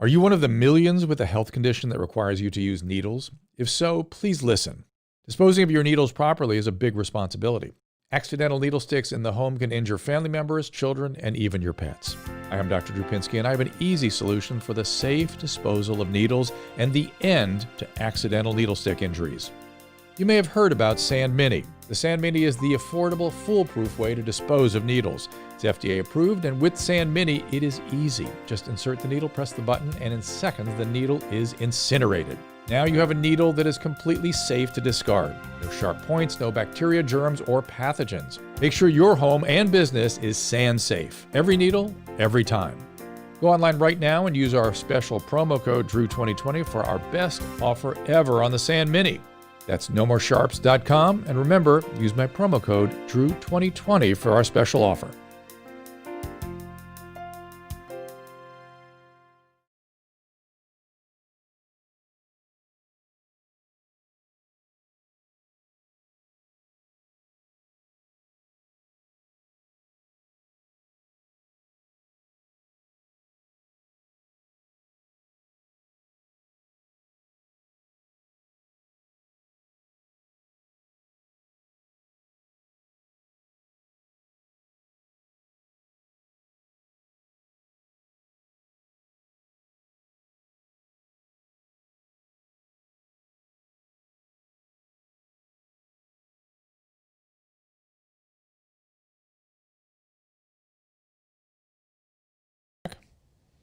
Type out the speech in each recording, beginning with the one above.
Are you one of the millions with a health condition that requires you to use needles? If so, please listen. Disposing of your needles properly is a big responsibility. Accidental needle sticks in the home can injure family members, children, and even your pets. I am Dr. Drew Pinsky, and I have an easy solution for the safe disposal of needles and the end to accidental needle stick injuries. You may have heard about Sand Mini. The Sand Mini is the affordable, foolproof way to dispose of needles. It's FDA approved, and with Sand Mini, it is easy. Just insert the needle, press the button, and in seconds, the needle is incinerated. Now you have a needle that is completely safe to discard. No sharp points, no bacteria, germs, or pathogens. Make sure your home and business is sand safe. Every needle, every time. Go online right now and use our special promo code DREW2020 for our best offer ever on the Sand Mini. That's nomoresharps.com, and remember, use my promo code DREW2020 for our special offer.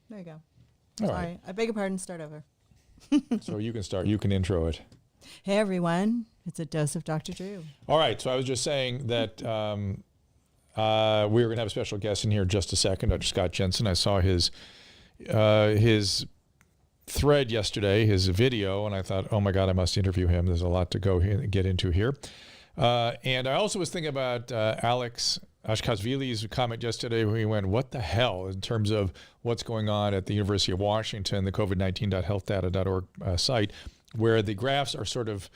There you go. All Sorry, right. I beg your pardon, start over. So you can start. You can intro it. Hey everyone, it's a dose of Dr. Drew. All right. So I was just saying that we were going to have a special guest in here in just a second, Dr. Scott Jensen. I saw his thread yesterday, his video, and I thought, oh my God, I must interview him. There's a lot to get into here. And I also was thinking about Alex Ashkashvili's comment yesterday where he went, what the hell, in terms of what's going on at the University of Washington, the COVID-19.healthdata.org site, where the graphs are sort of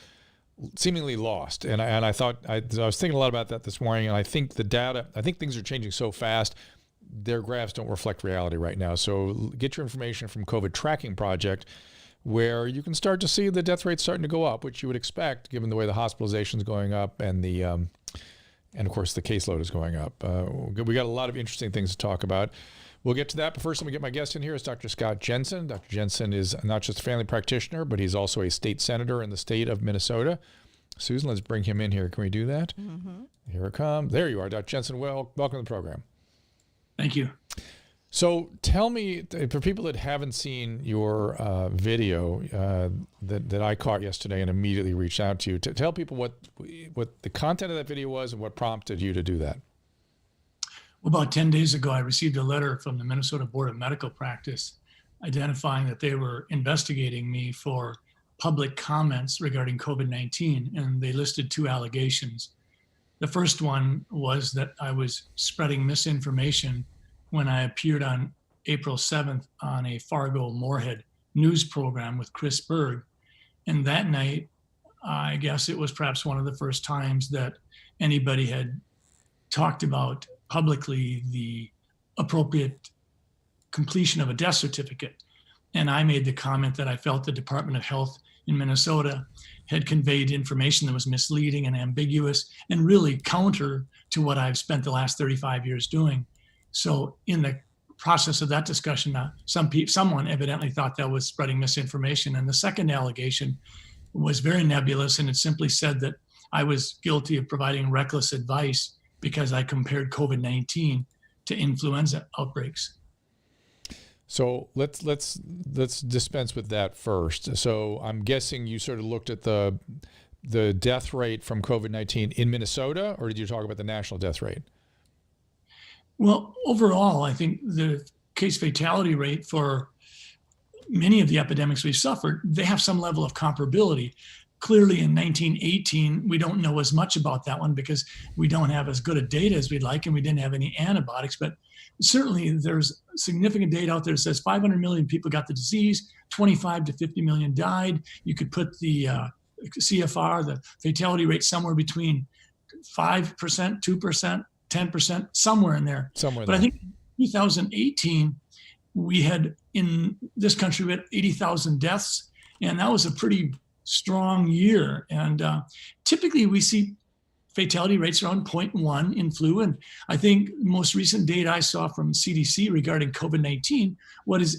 seemingly lost. And I thought, I was thinking a lot about that this morning, and I think things are changing so fast, their graphs don't reflect reality right now. So get your information from COVID Tracking Project, where you can start to see the death rate starting to go up, which you would expect given the way the hospitalization is going up and and of course the caseload is going up. We got a lot of interesting things to talk about. We'll get to that, but first let me get my guest in here. Is Dr. Scott Jensen. Dr. Jensen is not just a family practitioner, but he's also a state senator in the state of Minnesota. Susan, let's bring him in here. Can we do that? Mm-hmm. Here it comes. There you are, Dr. Jensen. Well, welcome to the program. Thank you. So tell me, for people that haven't seen your video that I caught yesterday and immediately reached out to you, to tell people what the content of that video was and what prompted you to do that. Well, about 10 days ago, I received a letter from the Minnesota Board of Medical Practice identifying that they were investigating me for public comments regarding COVID-19, and they listed two allegations. The first one was that I was spreading misinformation when I appeared on April 7th on a Fargo Moorhead news program with Chris Berg. And that night, I guess it was perhaps one of the first times that anybody had talked about publicly the appropriate completion of a death certificate. And I made the comment that I felt the Department of Health in Minnesota had conveyed information that was misleading and ambiguous and really counter to what I've spent the last 35 years doing. So in the process of that discussion, someone evidently thought that was spreading misinformation. And the second allegation was very nebulous, and it simply said that I was guilty of providing reckless advice because I compared COVID-19 to influenza outbreaks. So let's dispense with that first. So I'm guessing you sort of looked at the death rate from COVID-19 in Minnesota, or did you talk about the national death rate? Well, overall, I think the case fatality rate for many of the epidemics we've suffered, they have some level of comparability. Clearly in 1918, we don't know as much about that one because we don't have as good a data as we'd like, and we didn't have any antibiotics. But certainly there's significant data out there that says 500 million people got the disease, 25 to 50 million died. You could put the CFR, the fatality rate, somewhere between 5%, 2%, 10%, somewhere in there. Somewhere but there. I think in 2018, we had in this country, we had 80,000 deaths, and that was a pretty strong year. And typically we see fatality rates around 0.1 in flu. And I think most recent data I saw from CDC regarding COVID-19,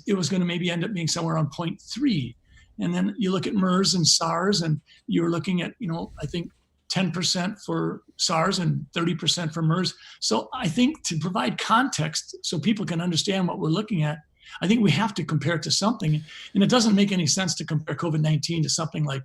it was going to maybe end up being somewhere around 0.3. And then you look at MERS and SARS, and you're looking at, I think 10% for SARS and 30% for MERS. So I think to provide context so people can understand what we're looking at, I think we have to compare it to something. And it doesn't make any sense to compare COVID-19 to something like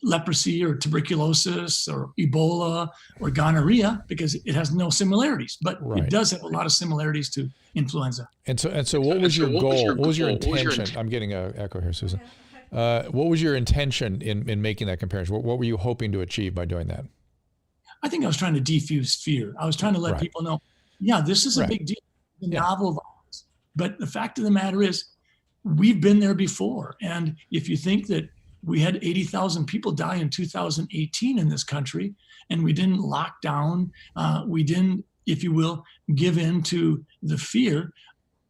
leprosy or tuberculosis or Ebola or gonorrhea, because it has no similarities, but It does have a lot of similarities to influenza. And so what was your goal? What was your intention? I'm getting an echo here, Susan. What was your intention in making that comparison? What were you hoping to achieve by doing that? I think I was trying to defuse fear. I was trying to let people know, this is a big deal, a novel virus. But the fact of the matter is, we've been there before. And if you think that we had 80,000 people die in 2018 in this country, and we didn't lock down, we didn't, if you will, give in to the fear,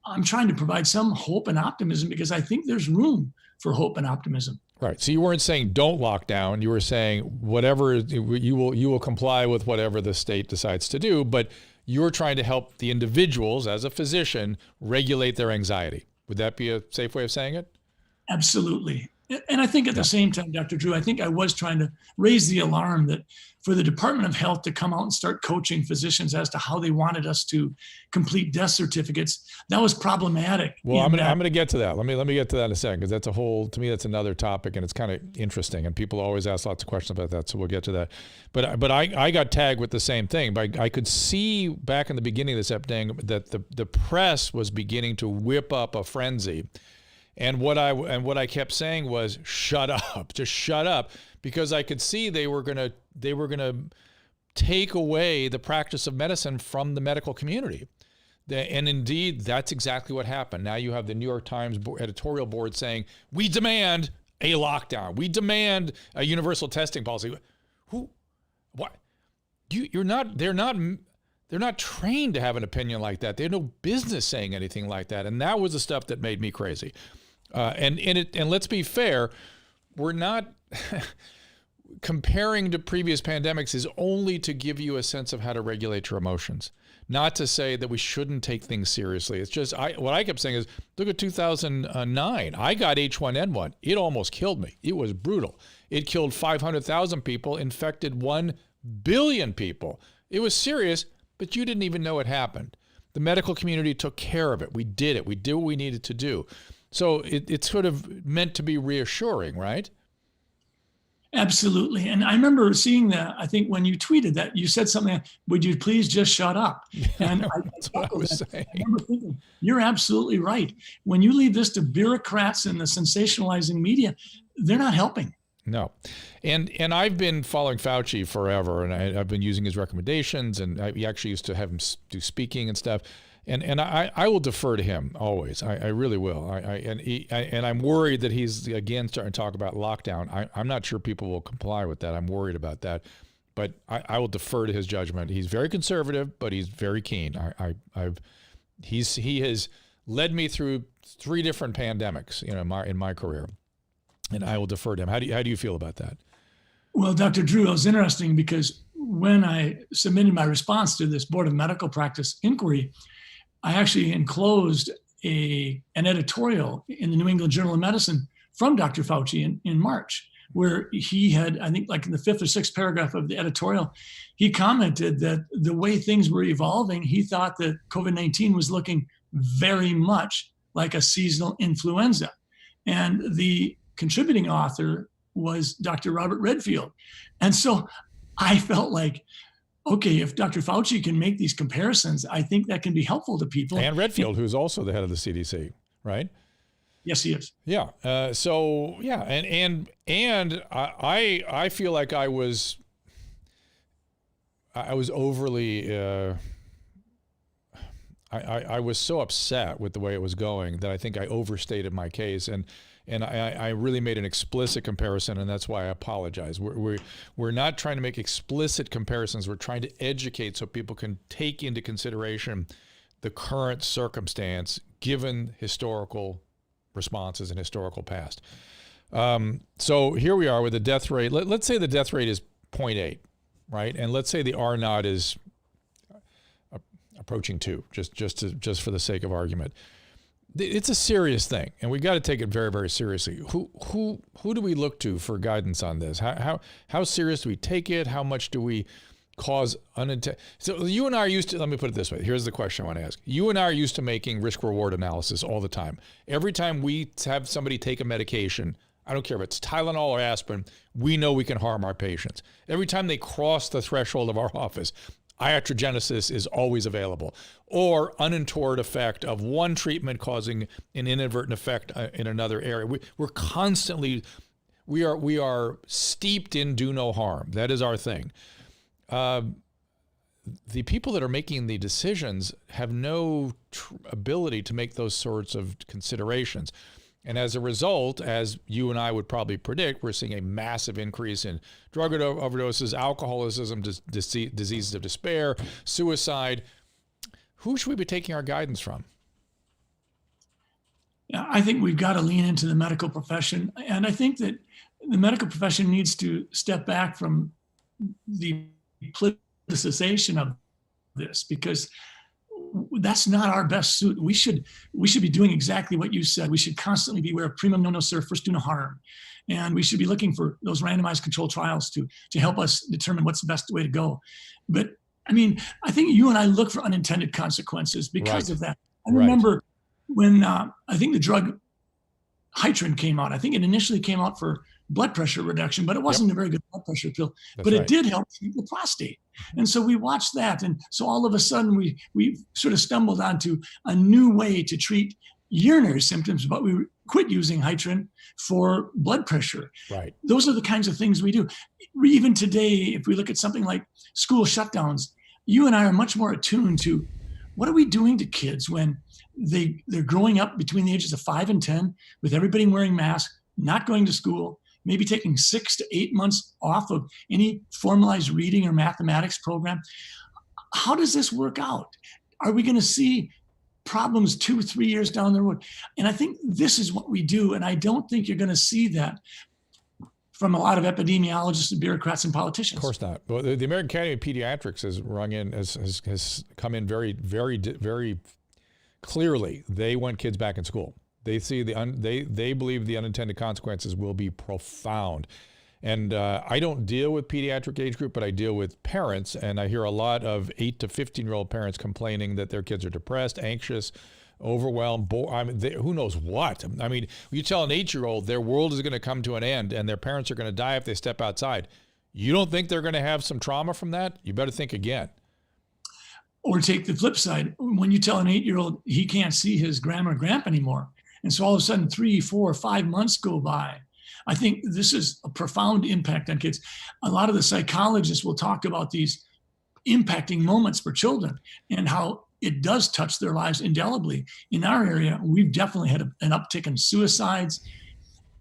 I'm trying to provide some hope and optimism, because I think there's room for hope and optimism. Right. So you weren't saying don't lock down. You were saying whatever you will comply with whatever the state decides to do, but you're trying to help the individuals as a physician regulate their anxiety. Would that be a safe way of saying it? Absolutely. And I think at the same time, Dr. Drew, I think I was trying to raise the alarm that for the Department of Health to come out and start coaching physicians as to how they wanted us to complete death certificates, that was problematic. Well, I'm going to get to that. Let me get to that in a second, because that's to me, that's another topic, and it's kind of interesting, and people always ask lots of questions about that, so we'll get to that. But I got tagged with the same thing. But I could see back in the beginning of this epidemic that the press was beginning to whip up a frenzy. And what I kept saying was, shut up, just shut up, because I could see they were gonna take away the practice of medicine from the medical community. And indeed, that's exactly what happened. Now you have the New York Times editorial board saying, we demand a lockdown. We demand a universal testing policy. Who? What? They're not trained to have an opinion like that. They have no business saying anything like that. And that was the stuff that made me crazy. And let's be fair, we're not comparing to previous pandemics is only to give you a sense of how to regulate your emotions, not to say that we shouldn't take things seriously. It's just what I kept saying is, look at 2009. I got H1N1. It almost killed me. It was brutal. It killed 500,000 people, infected 1 billion people. It was serious, but you didn't even know it happened. The medical community took care of it. We did it. We did what we needed to do. So it's sort of meant to be reassuring, right? Absolutely. And I remember seeing that, I think when you tweeted that, you said something like, would you please just shut up? And that's what I was saying. I remember thinking, you're absolutely right. When you leave this to bureaucrats and the sensationalizing media, they're not helping. No. And I've been following Fauci forever, and I've been using his recommendations, and I actually used to have him do speaking and stuff. And I will defer to him always. I really will. And I'm worried that he's again starting to talk about lockdown. I'm not sure people will comply with that. I'm worried about that. But I will defer to his judgment. He's very conservative, but he's very keen. He has led me through 3 different pandemics, in my career, and I will defer to him. How do you feel about that? Well, Dr. Drew, it was interesting because when I submitted my response to this Board of Medical Practice inquiry, I actually enclosed an editorial in the New England Journal of Medicine from Dr. Fauci in March, where he had, I think like in the 5th or 6th paragraph of the editorial, he commented that the way things were evolving, he thought that COVID-19 was looking very much like a seasonal influenza. And the contributing author was Dr. Robert Redfield. And so I felt like, okay, if Dr. Fauci can make these comparisons, I think that can be helpful to people. And Redfield, who's also the head of the CDC, right? Yes, he is. Yeah. So yeah, and I feel like I was overly. I was so upset with the way it was going that I think I overstated my case, and I really made an explicit comparison, and that's why I apologize. We're not trying to make explicit comparisons. We're trying to educate so people can take into consideration the current circumstance given historical responses in historical past. So here we are with the death rate. Let's say the death rate is 0.8, right? And let's say the R naught is approaching 2, just for the sake of argument. It's a serious thing, and we got to take it very, very seriously. Who do we look to for guidance on this? How serious do we take it? How much do we cause unintended? So you and I are used to, let me put it this way. Here's the question I want to ask. You and I are used to making risk-reward analysis all the time. Every time we have somebody take a medication, I don't care if it's Tylenol or aspirin, we know we can harm our patients. Every time they cross the threshold of our office, iatrogenesis is always available, or untoward effect of one treatment causing an inadvertent effect in another area. We're constantly, we are steeped in do no harm. That is our thing. The people that are making the decisions have no ability to make those sorts of considerations. And as a result, as you and I would probably predict, we're seeing a massive increase in drug overdoses, alcoholism, diseases of despair, suicide. Who should we be taking our guidance from? Yeah, I think we've got to lean into the medical profession. And I think that the medical profession needs to step back from the politicization of this, because that's not our best suit. We should be doing exactly what you said. We should constantly be aware of primum non nocere, first do no harm. And we should be looking for those randomized controlled trials to help us determine what's the best way to go. But I mean, I think you and I look for unintended consequences because of that. I remember when I think the drug Hitrin came out. I think it initially came out for blood pressure reduction, but it wasn't a very good blood pressure pill. But it did help treat the prostate. And so we watched that. And so all of a sudden we sort of stumbled onto a new way to treat urinary symptoms, but we quit using Hitrin for blood pressure. Right. Those are the kinds of things we do. Even today, if we look at something like school shutdowns, you and I are much more attuned to what are we doing to kids when they're growing up between the ages of 5 and 10 with everybody wearing masks, not going to school, maybe taking 6 to 8 months off of any formalized reading or mathematics program. How does this work out? Are we going to see problems 2 or 3 years down the road? And I think this is what we do. And I don't think you're going to see that from a lot of epidemiologists and bureaucrats and politicians. Of course not. Well, the American Academy of Pediatrics has come in very, very, very clearly. They want kids back in school. They see they believe the unintended consequences will be profound. And I don't deal with pediatric age group, but I deal with parents, and I hear a lot of 8 to 15-year-old parents complaining that their kids are depressed, anxious, overwhelmed, who knows what. I mean, you tell an 8-year-old their world is going to come to an end and their parents are going to die if they step outside. You don't think they're going to have some trauma from that? You better think again. Or take the flip side. When you tell an 8-year-old he can't see his grandma or grandpa anymore, and so all of a sudden 3, 4, 5 months go by. I think this is a profound impact on kids. A lot of the psychologists will talk about these impacting moments for children and how it does touch their lives indelibly. In our area, we've definitely had an uptick in suicides.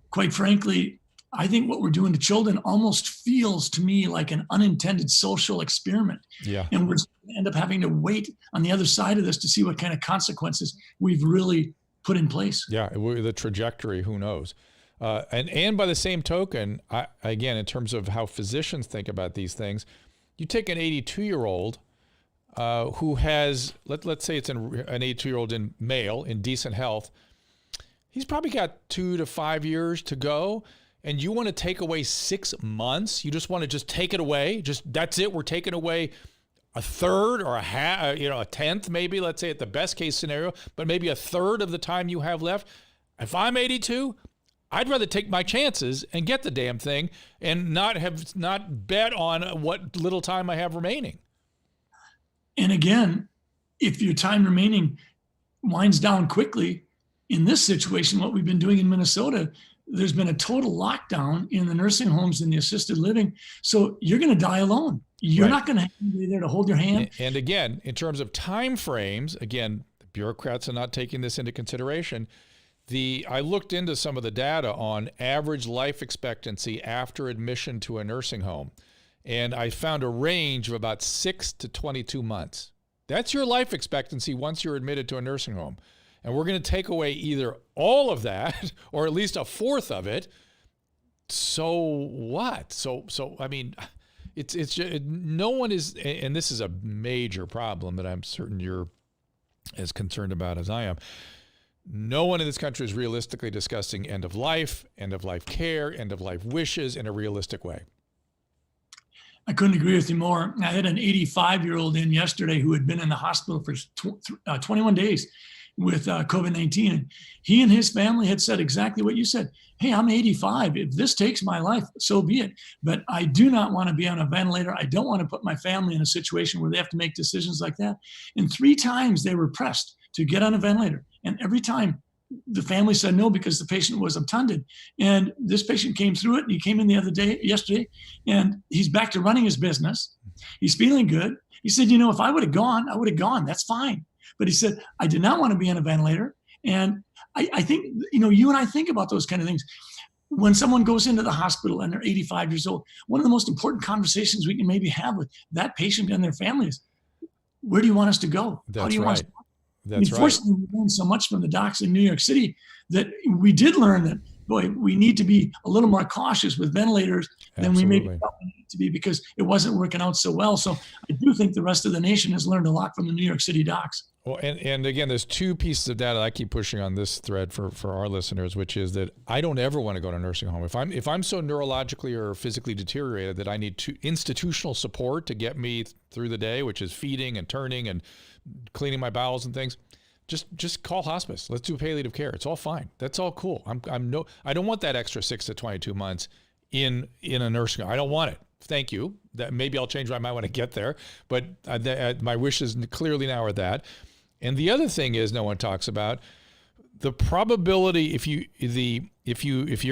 Quite frankly, I think what we're doing to children almost feels to me like an unintended social experiment. Yeah. And we're going to end up having to wait on the other side of this to see what kind of consequences we've really put in place. Yeah, the trajectory, who knows? And by the same token, again, in terms of how physicians think about these things, you take an 82-year-old who has, let's say it's an 82-year-old in male in decent health. He's probably got 2 to 5 years to go, and you want to take away 6 months? You just want to take it away? That's it? We're taking away a third or a tenth, maybe, let's say at the best case scenario, but maybe a third of the time you have left. If I'm 82, I'd rather take my chances and get the damn thing and not bet on what little time I have remaining. And again, if your time remaining winds down quickly, in this situation, what we've been doing in Minnesota, there's been a total lockdown in the nursing homes and the assisted living. So you're going to die alone. You're not going to have anybody there to hold your hand. And again, in terms of time frames, again, the bureaucrats are not taking this into consideration. I looked into some of the data on average life expectancy after admission to a nursing home, and I found a range of about 6 to 22 months. That's your life expectancy once you're admitted to a nursing home. and we're going to take away either all of that or at least a fourth of it. So what? So I mean, it's just, no one is, and this is a major problem that I'm certain you're as concerned about as I am. No one in this country is realistically discussing end of life care, end of life wishes in a realistic way. I couldn't agree with you more. I had an 85-year-old in yesterday who had been in the hospital for 21 days with COVID-19. And he and his family had said exactly what you said. Hey, I'm 85. If this takes my life, so be it. But I do not want to be on a ventilator. I don't want to put my family in a situation where they have to make decisions like that. And 3 times they were pressed to get on a ventilator. And every time the family said no because the patient was obtunded. And this patient came through it, and he came in yesterday, and he's back to running his business. He's feeling good. He said, if I would have gone, I would have gone. That's fine. But he said, I did not want to be on a ventilator. And I think, you and I think about those kind of things. When someone goes into the hospital and they're 85 years old, one of the most important conversations we can maybe have with that patient and their family is, where do you want us to go? That's How do you right. want us to go? That's right. Fortunately, we learned so much from the docs in New York City that we did learn that, boy, we need to be a little more cautious with ventilators than we maybe thought we needed to be, because it wasn't working out so well. So I do think the rest of the nation has learned a lot from the New York City docs. Well, and again, there's 2 pieces of data I keep pushing on this thread for our listeners, which is that I don't ever want to go to a nursing home. If I'm so neurologically or physically deteriorated that I need institutional support to get me through the day, which is feeding and turning and cleaning my bowels and things, just call hospice. Let's do palliative care. It's all fine. That's all cool. I don't want that extra 6 to 22 months in a nursing home. I don't want it. Thank you. That maybe I'll change my mind when I get there, but my wishes clearly now are that. And the other thing is, no one talks about the probability if you're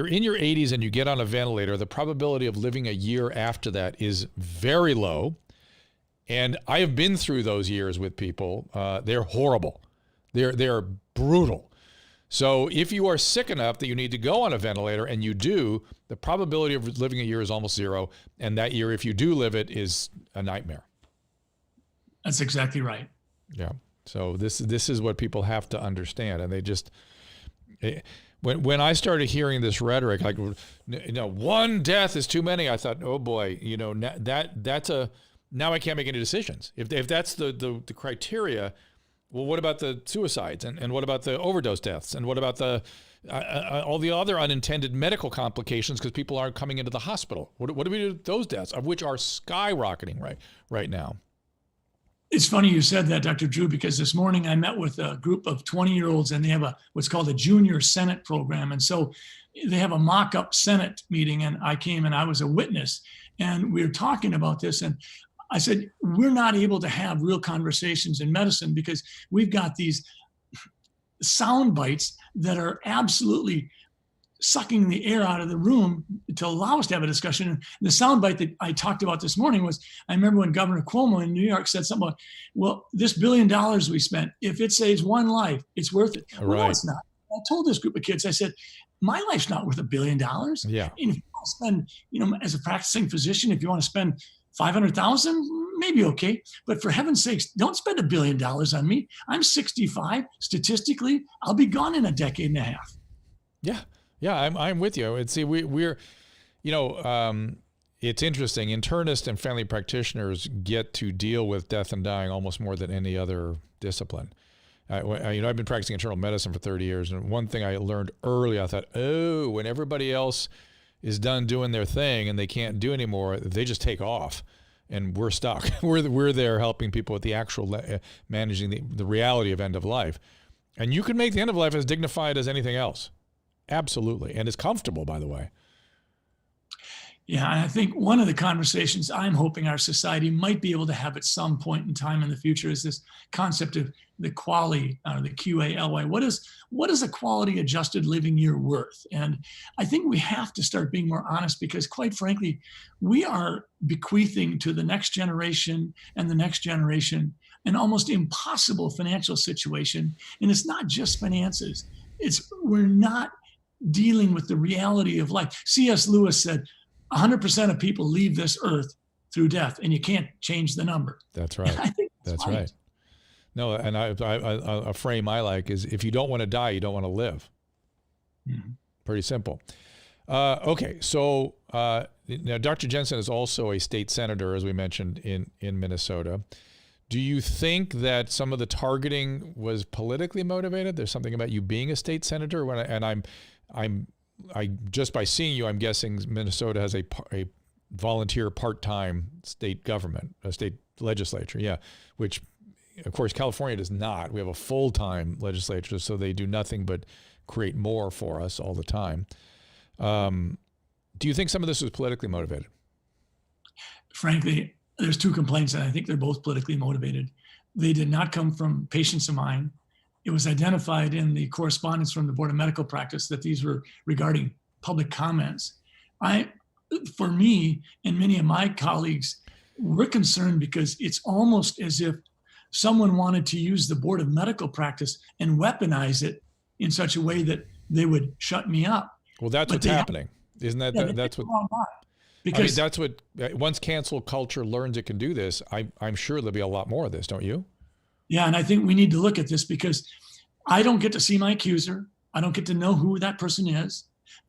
in your 80s and you get on a ventilator, the probability of living a year after that is very low. And I have been through those years with people. They're horrible. They're brutal. So if you are sick enough that you need to go on a ventilator, and you do, the probability of living a year is almost 0. And that year, if you do live it, is a nightmare. That's exactly right. Yeah. So this is what people have to understand. And they just, when I started hearing this rhetoric, like, one death is too many, I thought, oh boy, now I can't make any decisions. If that's the criteria, well, what about the suicides, and what about the overdose deaths, and what about the all the other unintended medical complications because people aren't coming into the hospital? What do we do with those deaths, of which are skyrocketing right now? It's funny you said that, Dr. Drew, because this morning I met with a group of 20-year-olds, and they have what's called a junior Senate program. And so they have a mock-up Senate meeting, and I came and I was a witness, and we were talking about this. And I said, we're not able to have real conversations in medicine because we've got these sound bites that are absolutely sucking the air out of the room to allow us to have a discussion. And the soundbite that I talked about this morning was, I remember when Governor Cuomo in New York said something about, well, this $1 billion we spent, if it saves one life, it's worth it. Right. Well, no, it's not. I told this group of kids, I said, my life's not worth $1 billion. Yeah. And if you want to spend, as a practicing physician, if you want to spend $500,000, maybe okay. But for heaven's sakes, don't spend $1 billion on me. I'm 65. Statistically, I'll be gone in a decade and a half. Yeah. Yeah, I'm with you. And see, we're, it's interesting. Internists and family practitioners get to deal with death and dying almost more than any other discipline. I've been practicing internal medicine for 30 years, and one thing I learned early, I thought, when everybody else is done doing their thing and they can't do anymore, they just take off, and we're stuck. We're there helping people with the actual managing the reality of end of life, and you can make the end of life as dignified as anything else. Absolutely. And it's comfortable, by the way. Yeah, and I think one of the conversations I'm hoping our society might be able to have at some point in time in the future is this concept of the QALY, the QALY. What is a quality adjusted living year worth? And I think we have to start being more honest, because quite frankly, we are bequeathing to the next generation and the next generation an almost impossible financial situation. And it's not just finances. We're not dealing with the reality of life. C.S. Lewis said, 100% of people leave this earth through death, and you can't change the number. That's right. I think that's right. No, and a frame I like is if you don't want to die, you don't want to live. Mm-hmm. Pretty simple. Okay, so now Dr. Jensen is also a state senator, as we mentioned, in Minnesota. Do you think that some of the targeting was politically motivated? There's something about you being a state senator, I just by seeing you, I'm guessing Minnesota has a volunteer part-time state government, a state legislature, yeah, which of course California does not. We have a full-time legislature, so they do nothing but create more for us all the time. Do you think some of this was politically motivated? Frankly, there's two complaints, and I think they're both politically motivated. They did not come from patients of mine. It was identified in the correspondence from the Board of Medical Practice that these were regarding public comments. For me and many of my colleagues, we're concerned because it's almost as if someone wanted to use the Board of Medical Practice and weaponize it in such a way that they would shut me up. Well, that's what's happening. Isn't that, that's what, because that's what, once cancel culture learns it can do this, I'm sure there'll be a lot more of this, don't you? Yeah, and I think we need to look at this because I don't get to see my accuser. I don't get to know who that person is.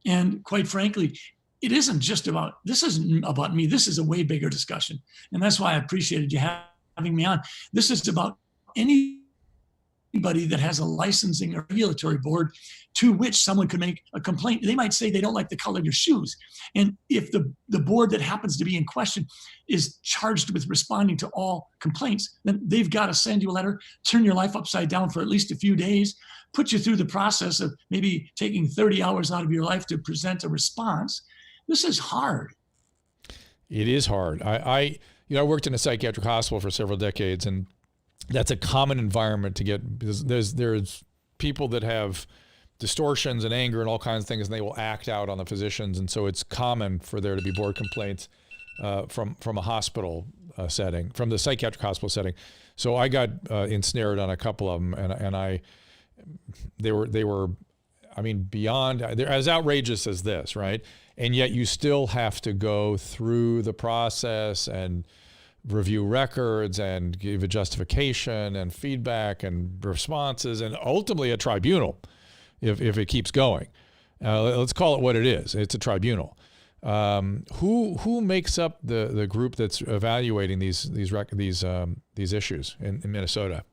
And quite frankly, it isn't just about, this isn't about me. This is a way bigger discussion. And that's why I appreciated you having me on. This is about anybody that has a licensing or regulatory board to which someone could make a complaint. They might say they don't like the color of your shoes. And if the board that happens to be in question is charged with responding to all complaints, then they've got to send you a letter, turn your life upside down for at least a few days, put you through the process of maybe taking 30 hours out of your life to present a response. This is hard. It is hard. I worked in a psychiatric hospital for several decades, and that's a common environment to get, because there's people that have distortions and anger and all kinds of things, and they will act out on the physicians. And so it's common for there to be board complaints from a hospital setting, from the psychiatric hospital setting. So I got ensnared on a couple of them, and they were, I mean, beyond, they're as outrageous as this, right? And yet you still have to go through the process and review records and give a justification and feedback and responses, and ultimately a tribunal if it keeps going. Let's call it what it is. It's a tribunal. Who makes up the group that's evaluating these issues in Minnesota?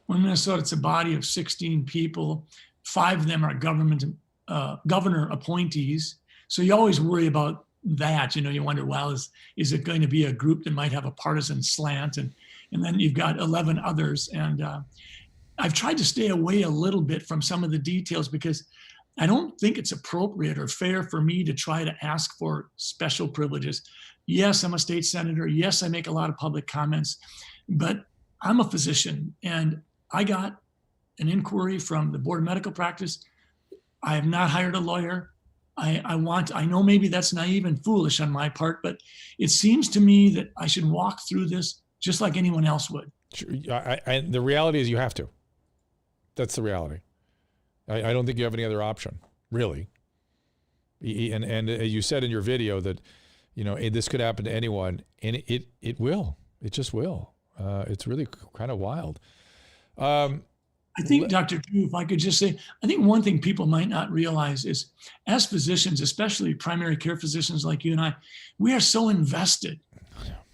Well, in Minnesota, it's a body of 16 people. 5 of them are governor appointees. So you always worry about that. You wonder, well, is it going to be a group that might have a partisan slant? And then you've got 11 others. And I've tried to stay away a little bit from some of the details because I don't think it's appropriate or fair for me to try to ask for special privileges. Yes, I'm a state senator. Yes, I make a lot of public comments, but I'm a physician, and I got an inquiry from the Board of Medical Practice. I have not hired a lawyer. I know maybe that's naive and foolish on my part, but it seems to me that I should walk through this just like anyone else would. The reality is you have to. That's the reality. I don't think you have any other option, really. And you said in your video that, this could happen to anyone, and it will. It just will. It's really kind of wild. I think, Dr. Drew, if I could just say, I think one thing people might not realize is, as physicians, especially primary care physicians like you and I, we are so invested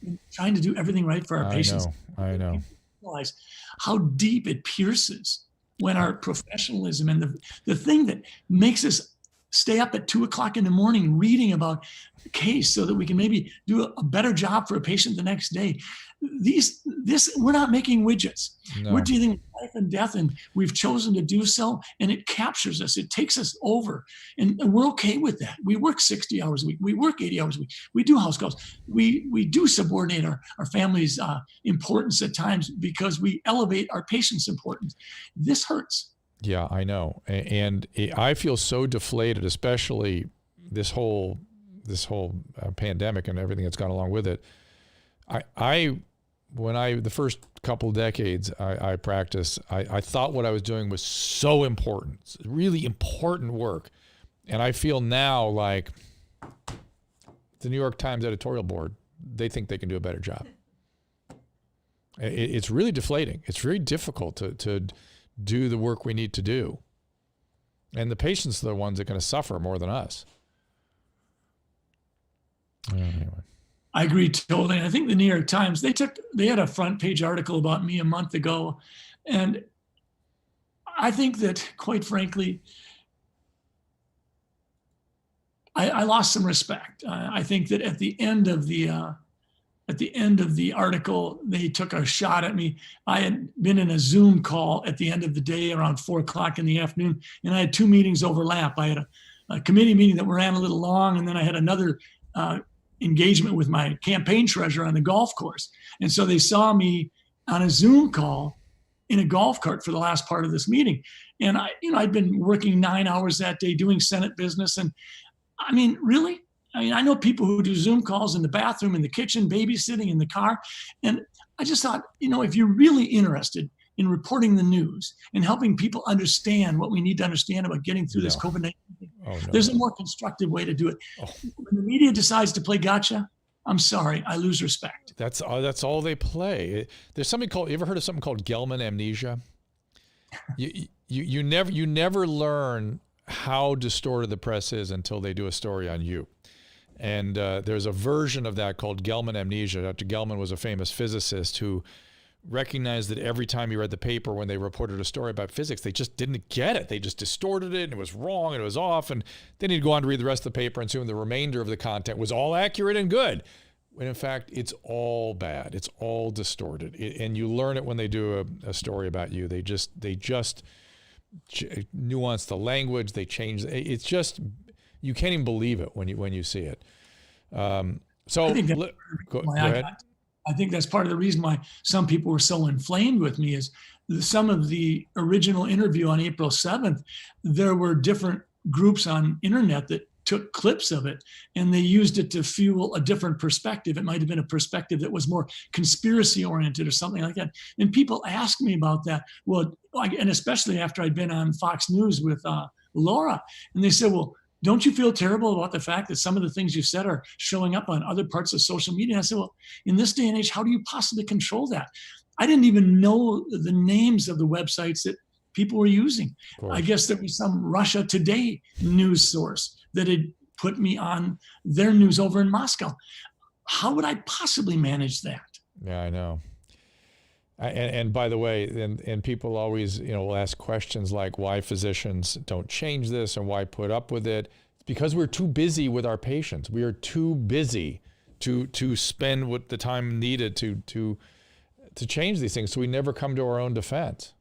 in trying to do everything right for our patients. I know. Realize how deep it pierces when our professionalism and the thing that makes us stay up at 2 o'clock in the morning reading about a case so that we can maybe do a better job for a patient the next day. We're not making widgets. No. We're dealing with life and death, and we've chosen to do so, and it captures us. It takes us over, and we're okay with that. We work 60 hours a week. We work 80 hours a week. We do house calls. We do subordinate our family's importance at times because we elevate our patients' importance. This hurts. Yeah, I know. And I feel so deflated, especially this whole pandemic and everything that's gone along with it. The first couple of decades I practiced, I thought what I was doing was so important, really important work. And I feel now like the New York Times editorial board, they think they can do a better job. It's really deflating. It's very difficult to do the work we need to do. And the patients are the ones that are going to suffer more than us. Anyway. I agree totally. And I think the New York Times, they had a front page article about me a month ago. And I think that, quite frankly, I lost some respect. I think that at the end of the article, they took a shot at me. I had been in a Zoom call at the end of the day around 4:00 in the afternoon, and I had two meetings overlap. I had a committee meeting that ran a little long, and then I had another engagement with my campaign treasurer on the golf course. And so they saw me on a Zoom call in a golf cart for the last part of this meeting. And I'd been working 9 hours that day doing Senate business. And I mean, really? I know people who do Zoom calls in the bathroom, in the kitchen, babysitting, in the car. And I just thought, if you're really interested in reporting the news and helping people understand what we need to understand about getting through this COVID-19, there's a more constructive way to do it. When the media decides to play gotcha, I'm sorry, I lose respect. That's all they play. There's something called, you ever heard of something called Gelman amnesia? You never learn how distorted the press is until they do a story on you. And there's a version of that called Gelman amnesia. Dr. Gelman was a famous physicist who recognized that every time he read the paper when they reported a story about physics, they just didn't get it. They just distorted it, and it was wrong, and it was off. And then he'd go on to read the rest of the paper, and soon the remainder of the content was all accurate and good. When in fact, it's all bad. It's all distorted. And you learn it when they do a story about you. They just nuance the language. They change. It's just, you can't even believe it when you see it. So I think go ahead. I think that's part of the reason why some people were so inflamed with me is some of the original interview on April 7th, there were different groups on internet that took clips of it and they used it to fuel a different perspective. It might have been a perspective that was more conspiracy oriented or something like that. And people asked me about that. Well, and especially after I'd been on Fox News with Laura, and they said, well, don't you feel terrible about the fact that some of the things you said are showing up on other parts of social media? And I said, well, in this day and age, how do you possibly control that? I didn't even know the names of the websites that people were using. I guess there was some Russia Today news source that had put me on their news over in Moscow. How would I possibly manage that? Yeah, I know. And by the way, and people always, will ask questions like why physicians don't change this and why put up with it. It's because we're too busy with our patients. We are too busy to spend what the time needed to change these things. So we never come to our own defense.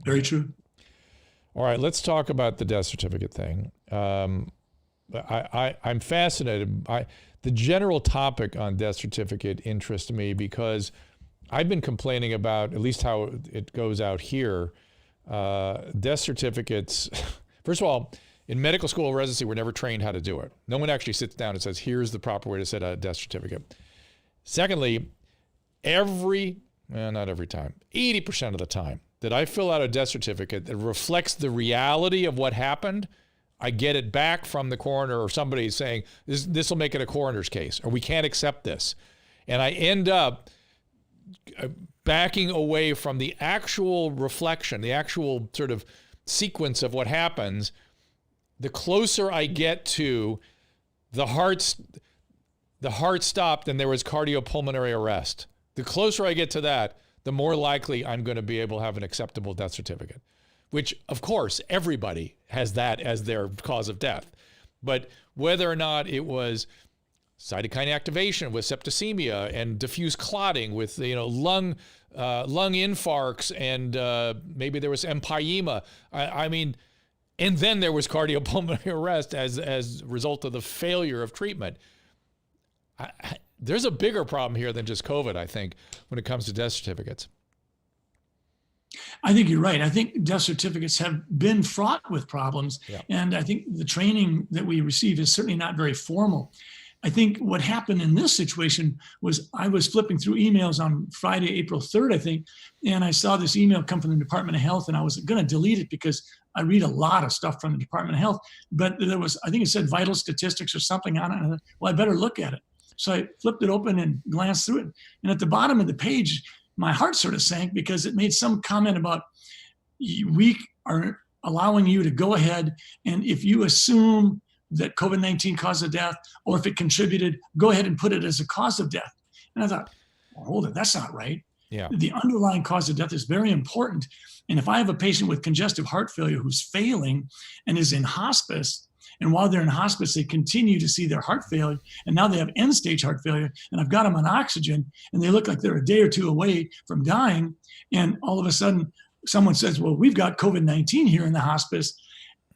Very true. All right, let's talk about the death certificate thing. I'm fascinated by the general topic on death certificate interests me because I've been complaining about, at least how it goes out here, death certificates. First of all, in medical school or residency, we're never trained how to do it. No one actually sits down and says, here's the proper way to set a death certificate. Secondly, not every time, 80% of the time that I fill out a death certificate that reflects the reality of what happened, I get it back from the coroner or somebody saying, this will make it a coroner's case, or we can't accept this. And I end up backing away from the actual reflection, the actual sort of sequence of what happens. The closer I get to the heart stopped and there was cardiopulmonary arrest, the closer I get to that, the more likely I'm going to be able to have an acceptable death certificate, which of course everybody has that as their cause of death. But whether or not it was cytokine activation with septicemia and diffuse clotting with lung infarcts and maybe there was empyema. And then there was cardiopulmonary arrest as a result of the failure of treatment. There's a bigger problem here than just COVID, I think, when it comes to death certificates. I think you're right. I think death certificates have been fraught with problems. Yeah. And I think the training that we receive is certainly not very formal. I think what happened in this situation was I was flipping through emails on Friday, April 3rd, I think, and I saw this email come from the Department of Health, and I was going to delete it because I read a lot of stuff from the Department of Health, but there was, I think it said vital statistics or something on it. And I thought, well, I better look at it. So I flipped it open and glanced through it. And at the bottom of the page, my heart sort of sank because it made some comment about we are allowing you to go ahead, and if you assume that COVID-19 caused a death, or if it contributed, go ahead and put it as a cause of death. And I thought, well, hold it, that's not right. Yeah. The underlying cause of death is very important. And if I have a patient with congestive heart failure who's failing and is in hospice, and while they're in hospice, they continue to see their heart failure, and now they have end-stage heart failure, and I've got them on oxygen, and they look like they're a day or two away from dying, and all of a sudden, someone says, well, we've got COVID-19 here in the hospice.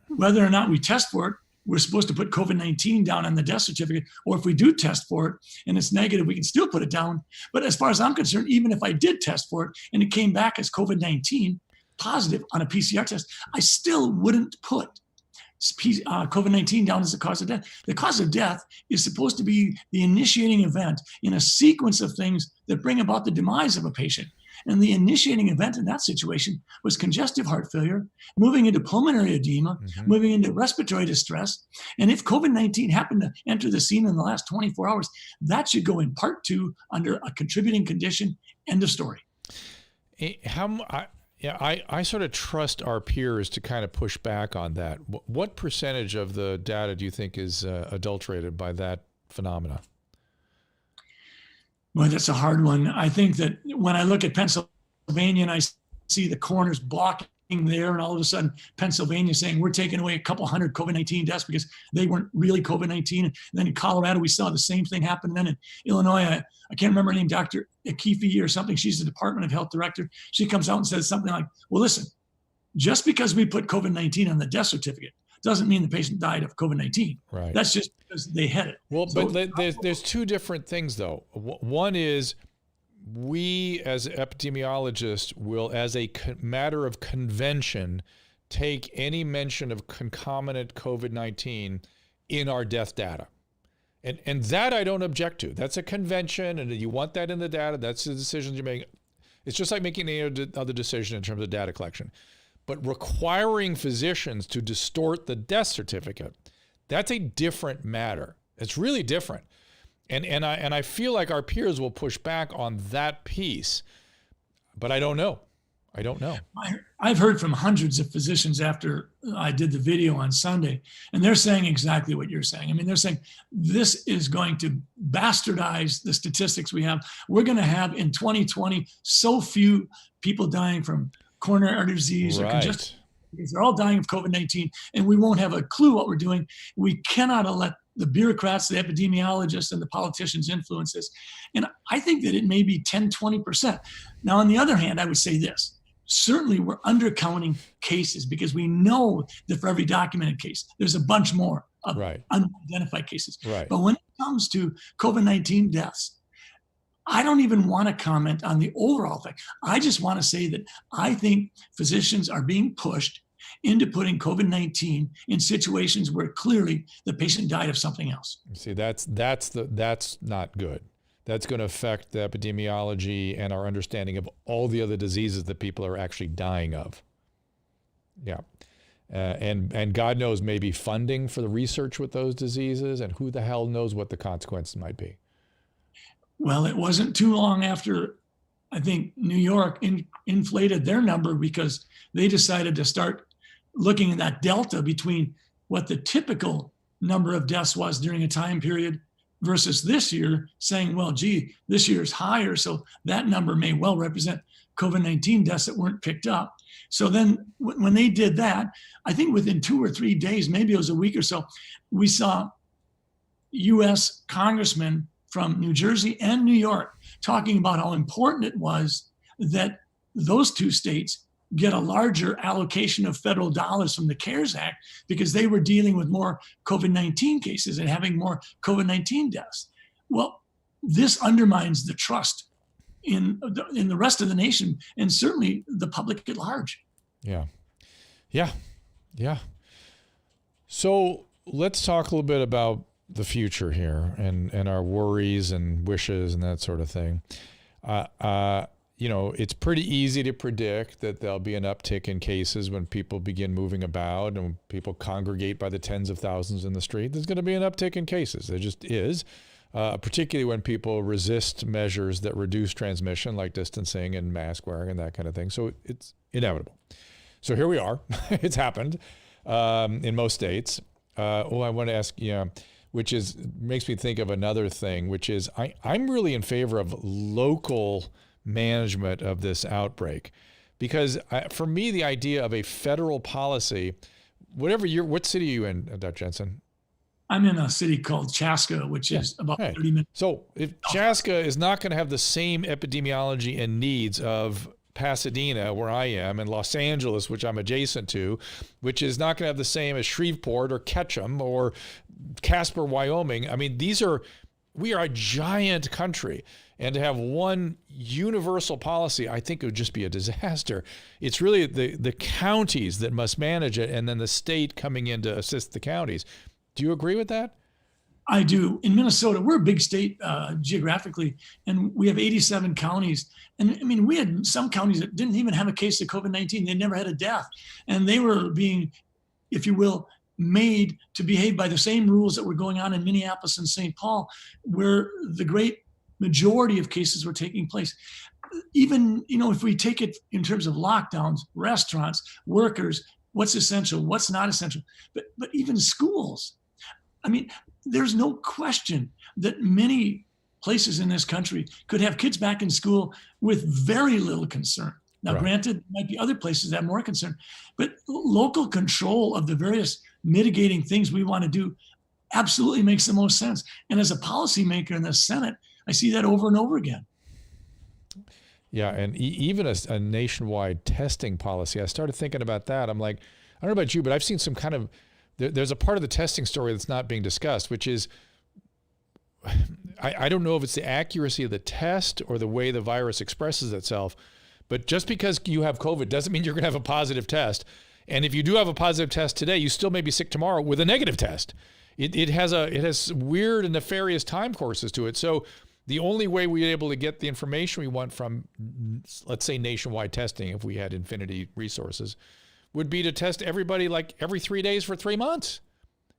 Whether or not we test for it, we're supposed to put COVID-19 down on the death certificate, or if we do test for it and it's negative, we can still put it down. But as far as I'm concerned, even if I did test for it and it came back as COVID-19 positive on a PCR test, I still wouldn't put COVID-19 down as the cause of death. The cause of death is supposed to be the initiating event in a sequence of things that bring about the demise of a patient. And the initiating event in that situation was congestive heart failure, moving into pulmonary edema, moving into respiratory distress. And if COVID-19 happened to enter the scene in the last 24 hours, that should go in part 2 under a contributing condition. End of story. I sort of trust our peers to kind of push back on that. What percentage of the data do you think is adulterated by that phenomena? Well, that's a hard one. I think that when I look at Pennsylvania and I see the coroners blocking there, and all of a sudden Pennsylvania saying we're taking away a couple hundred COVID-19 deaths because they weren't really COVID-19. And then in Colorado, we saw the same thing happen. And then in Illinois, I can't remember her name, Dr. Akifi or something. She's the Department of Health director. She comes out and says something like, well, listen, just because we put COVID-19 on the death certificate doesn't mean the patient died of COVID-19. Right. That's just because they had it. Well, so, but there's two different things, though. One is we, as epidemiologists, will, as a matter of convention, take any mention of concomitant COVID-19 in our death data. And that I don't object to. That's a convention, and you want that in the data. That's the decisions you make. It's just like making any other decision in terms of data collection. But requiring physicians to distort the death certificate, that's a different matter. It's really different. And I feel like our peers will push back on that piece, but I don't know. I've heard from hundreds of physicians after I did the video on Sunday, and they're saying exactly what you're saying. I mean, they're saying this is going to bastardize the statistics we have. We're going to have in 2020 so few people dying from coronary artery disease or congestive, because they're all dying of COVID-19, and we won't have a clue what we're doing. We cannot let the bureaucrats, the epidemiologists, and the politicians influence this. And I think that it may be 10, 20%. Now, on the other hand, I would say this. Certainly, we're undercounting cases because we know that for every documented case, there's a bunch more of unidentified cases. Right. But when it comes to COVID-19 deaths, I don't even want to comment on the overall thing. I just want to say that I think physicians are being pushed into putting COVID-19 in situations where clearly the patient died of something else. See, that's not good. That's going to affect the epidemiology and our understanding of all the other diseases that people are actually dying of. Yeah. And God knows maybe funding for the research with those diseases, and who the hell knows what the consequences might be. Well, it wasn't too long after, I think, New York inflated their number because they decided to start looking at that delta between what the typical number of deaths was during a time period versus this year, saying, well, gee, this year is higher, so that number may well represent COVID-19 deaths that weren't picked up. So then when they did that, I think within 2 or 3 days, maybe it was a week or so, we saw U.S. congressmen from New Jersey and New York talking about how important it was that those two states get a larger allocation of federal dollars from the CARES Act because they were dealing with more COVID-19 cases and having more COVID-19 deaths. Well, this undermines the trust in the rest of the nation and certainly the public at large. Yeah. So let's talk a little bit about the future here and our worries and wishes and that sort of thing. It's pretty easy to predict that there'll be an uptick in cases when people begin moving about and when people congregate by the tens of thousands in the street. There's going to be an uptick in cases. There just is. particularly when people resist measures that reduce transmission, like distancing and mask wearing and that kind of thing. So it's inevitable. So here we are. It's happened in most states. I want to ask, which makes me think of another thing, which is I'm really in favor of local management of this outbreak, because for me, the idea of a federal policy, what city are you in, Dr. Jensen? I'm in a city called Chaska, which is about 30 minutes. So if Chaska is not going to have the same epidemiology and needs of Pasadena, where I am, and Los Angeles, which I'm adjacent to, which is not going to have the same as Shreveport or Ketchum or Casper, Wyoming. I mean, we are a giant country, and to have one universal policy, I think it would just be a disaster. It's really the counties that must manage it, and then the state coming in to assist the counties. Do you agree with that? I do. In Minnesota, we're a big state geographically, and we have 87 counties. And I mean, we had some counties that didn't even have a case of COVID-19. They never had a death. And they were being, if you will, made to behave by the same rules that were going on in Minneapolis and St. Paul, where the great majority of cases were taking place. Even, if we take it in terms of lockdowns, restaurants, workers, what's essential, what's not essential, but even schools. I mean, there's no question that many places in this country could have kids back in school with very little concern. Now, Right. Granted, there might be other places that have more concern, but local control of the various mitigating things we want to do absolutely makes the most sense. And as a policymaker in the Senate, I see that over and over again. Yeah, and even a nationwide testing policy. I started thinking about that. I'm like, I don't know about you, but I've seen some kind of, there's a part of the testing story that's not being discussed, which is, I don't know if it's the accuracy of the test or the way the virus expresses itself, but just because you have COVID doesn't mean you're going to have a positive test. And if you do have a positive test today, you still may be sick tomorrow with a negative test. It has weird and nefarious time courses to it. So the only way we're able to get the information we want from, let's say, nationwide testing, if we had infinity resources, would be to test everybody like every 3 days for 3 months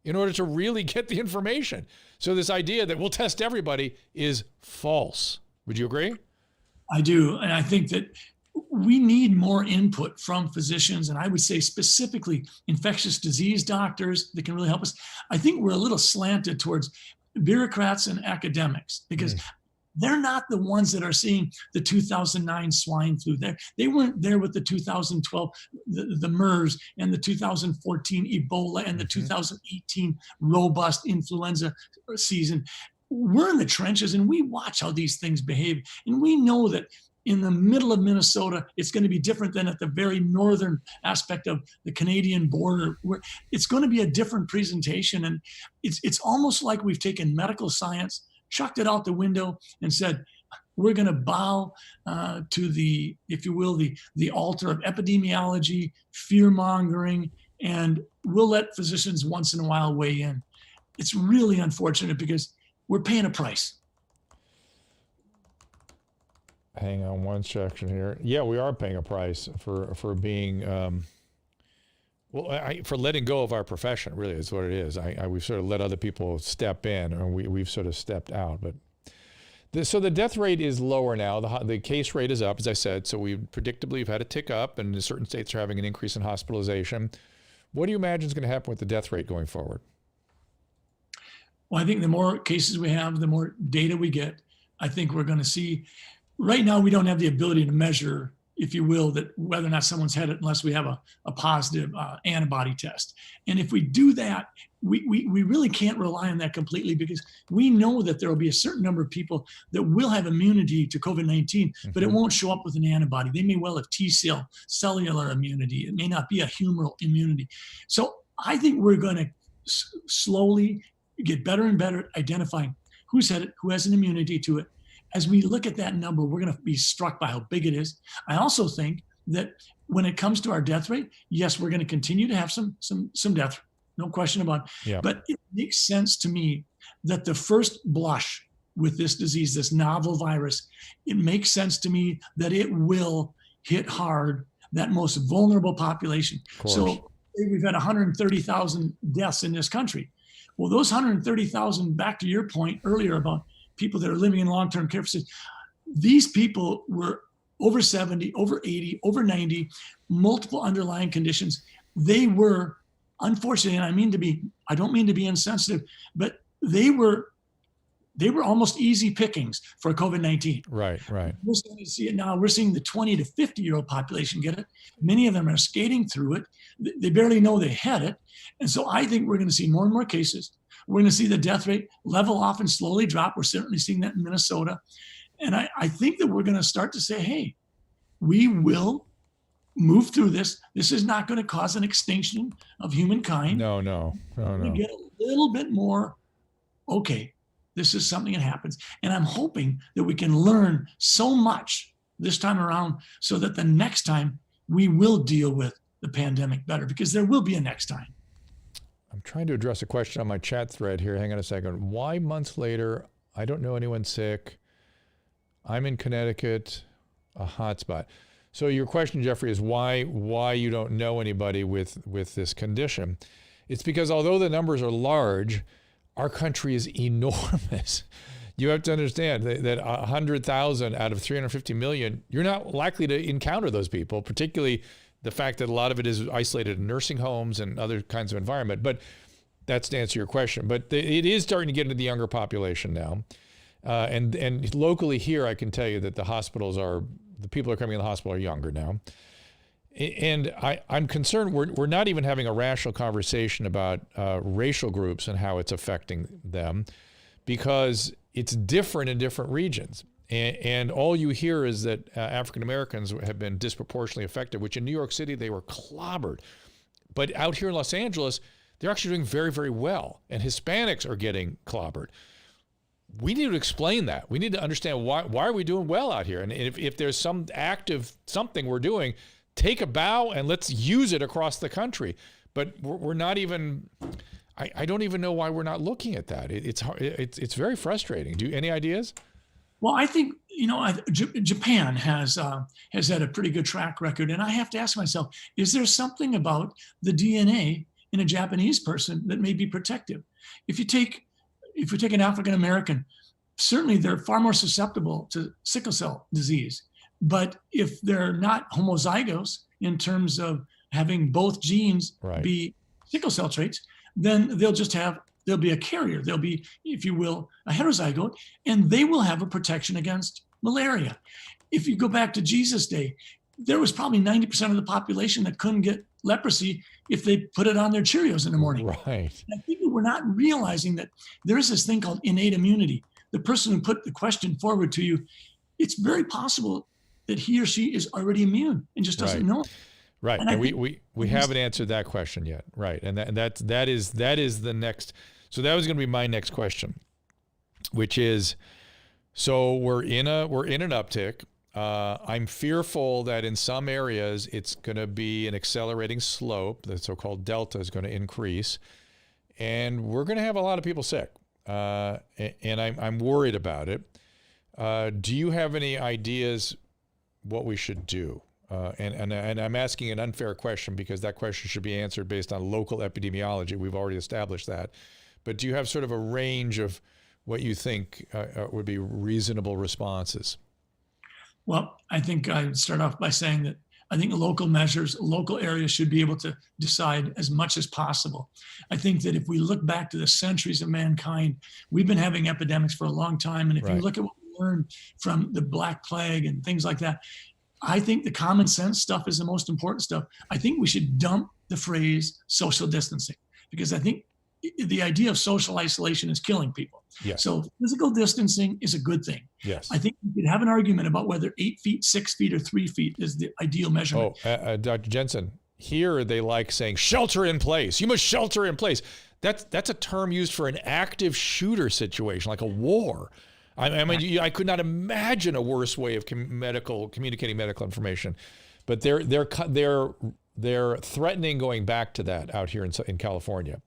in order to really get the information. So this idea that we'll test everybody is false. Would you agree? I do. And I think that we need more input from physicians, and I would say specifically infectious disease doctors that can really help us. I think we're a little slanted towards bureaucrats and academics because they're not the ones that are seeing the 2009 swine flu. They weren't there with the 2012, the MERS, and the 2014 Ebola, and the 2018 robust influenza season. We're in the trenches, and we watch how these things behave. And we know that in the middle of Minnesota, it's going to be different than at the very northern aspect of the Canadian border, where it's going to be a different presentation. And it's almost like we've taken medical science, chucked it out the window, and said, we're going to bow to the, if you will, the altar of epidemiology, fear mongering, and we'll let physicians once in a while weigh in. It's really unfortunate because we're paying a price. Hang on one section here. Yeah, we are paying a price for being, for letting go of our profession, really is what it is. We've sort of let other people step in, or we've sort of stepped out. But so the death rate is lower now. The case rate is up, as I said. So we predictably have had a tick up, and certain states are having an increase in hospitalization. What do you imagine is going to happen with the death rate going forward? Well, I think the more cases we have, the more data we get. I think we're going to see. Right now, we don't have the ability to measure, if you will, that whether or not someone's had it unless we have a positive antibody test. And if we do that, we really can't rely on that completely, because we know that there will be a certain number of people that will have immunity to COVID-19, but it won't show up with an antibody. They may well have T-cell cellular immunity. It may not be a humoral immunity. So I think we're going to slowly get better and better at identifying who's had it, who has an immunity to it. As we look at that number, we're going to be struck by how big it is. I also think that when it comes to our death rate, yes, we're going to continue to have some death, no question about it. Yeah. But it makes sense to me that the first blush with this disease, this novel virus, it makes sense to me that it will hit hard that most vulnerable population. So we've had 130,000 deaths in this country. Well, those 130,000, back to your point earlier about people that are living in long-term care facilities, these people were over 70, over 80, over 90, multiple underlying conditions. They were, unfortunately, and I don't mean to be insensitive, but they were almost easy pickings for COVID-19. Right. We're starting to see it now. We're seeing the 20 to 50-year-old population get it. Many of them are skating through it. They barely know they had it. And so I think we're going to see more and more cases. We're going to see the death rate level off and slowly drop. We're certainly seeing that in Minnesota. And I think that we're going to start to say, hey, we will move through this. This is not going to cause an extinction of humankind. No. We get a little bit more, okay, this is something that happens. And I'm hoping that we can learn so much this time around so that the next time we will deal with the pandemic better, because there will be a next time. I'm trying to address a question on my chat thread here. Hang on a second. Why months later? I don't know anyone sick. I'm in Connecticut, a hotspot. So your question, Jeffrey, is why you don't know anybody with this condition? It's because although the numbers are large, our country is enormous. You have to understand that 100,000 out of 350 million, you're not likely to encounter those people, particularly the fact that a lot of it is isolated in nursing homes and other kinds of environment. But that's to answer your question. But it is starting to get into the younger population now. And locally here, I can tell you that the people who are coming in the hospital are younger now. And I'm concerned we're not even having a rational conversation about racial groups and how it's affecting them, because it's different in different regions. And all you hear is that African Americans have been disproportionately affected, which in New York City, they were clobbered. But out here in Los Angeles, they're actually doing very, very well. And Hispanics are getting clobbered. We need to explain that. We need to understand why are we doing well out here? And if there's some active something we're doing, take a bow and let's use it across the country. But we're not even, I don't even know why we're not looking at that. It's very frustrating. Any ideas? Well, I think, Japan has had a pretty good track record. And I have to ask myself, is there something about the DNA in a Japanese person that may be protective? If you take an African American, certainly they're far more susceptible to sickle cell disease. But if they're not homozygous in terms of having both genes be sickle cell traits, then they'll be a carrier. They'll be, if you will, a heterozygote, and they will have a protection against malaria. If you go back to Jesus' day, there was probably 90% of the population that couldn't get leprosy if they put it on their Cheerios in the morning. Right. And I think we're not realizing that there is this thing called innate immunity. The person who put the question forward to you, it's very possible that he or she is already immune and just doesn't know it. Right. And we haven't answered that question yet. Right. And that is the next. So that was going to be my next question, which is, so we're in an uptick. I'm fearful that in some areas it's going to be an accelerating slope. The so-called delta is going to increase, and we're going to have a lot of people sick. And I'm worried about it. Do you have any ideas what we should do? And I'm asking an unfair question because that question should be answered based on local epidemiology. We've already established that. But do you have sort of a range of what you think would be reasonable responses? Well, I think I'd start off by saying that I think local measures, local areas should be able to decide as much as possible. I think that if we look back to the centuries of mankind, we've been having epidemics for a long time. And if you look at what we learned from the Black Plague and things like that, I think the common sense stuff is the most important stuff. I think we should dump the phrase social distancing, because I think the idea of social isolation is killing people. Yes. So physical distancing is a good thing. Yes. I think we could have an argument about whether 8 feet, 6 feet, or 3 feet is the ideal measurement. Dr. Jensen, here they like saying shelter in place. You must shelter in place. That's a term used for an active shooter situation, like a war. I mean, I could not imagine a worse way of communicating medical information, but they're threatening going back to that out here in California.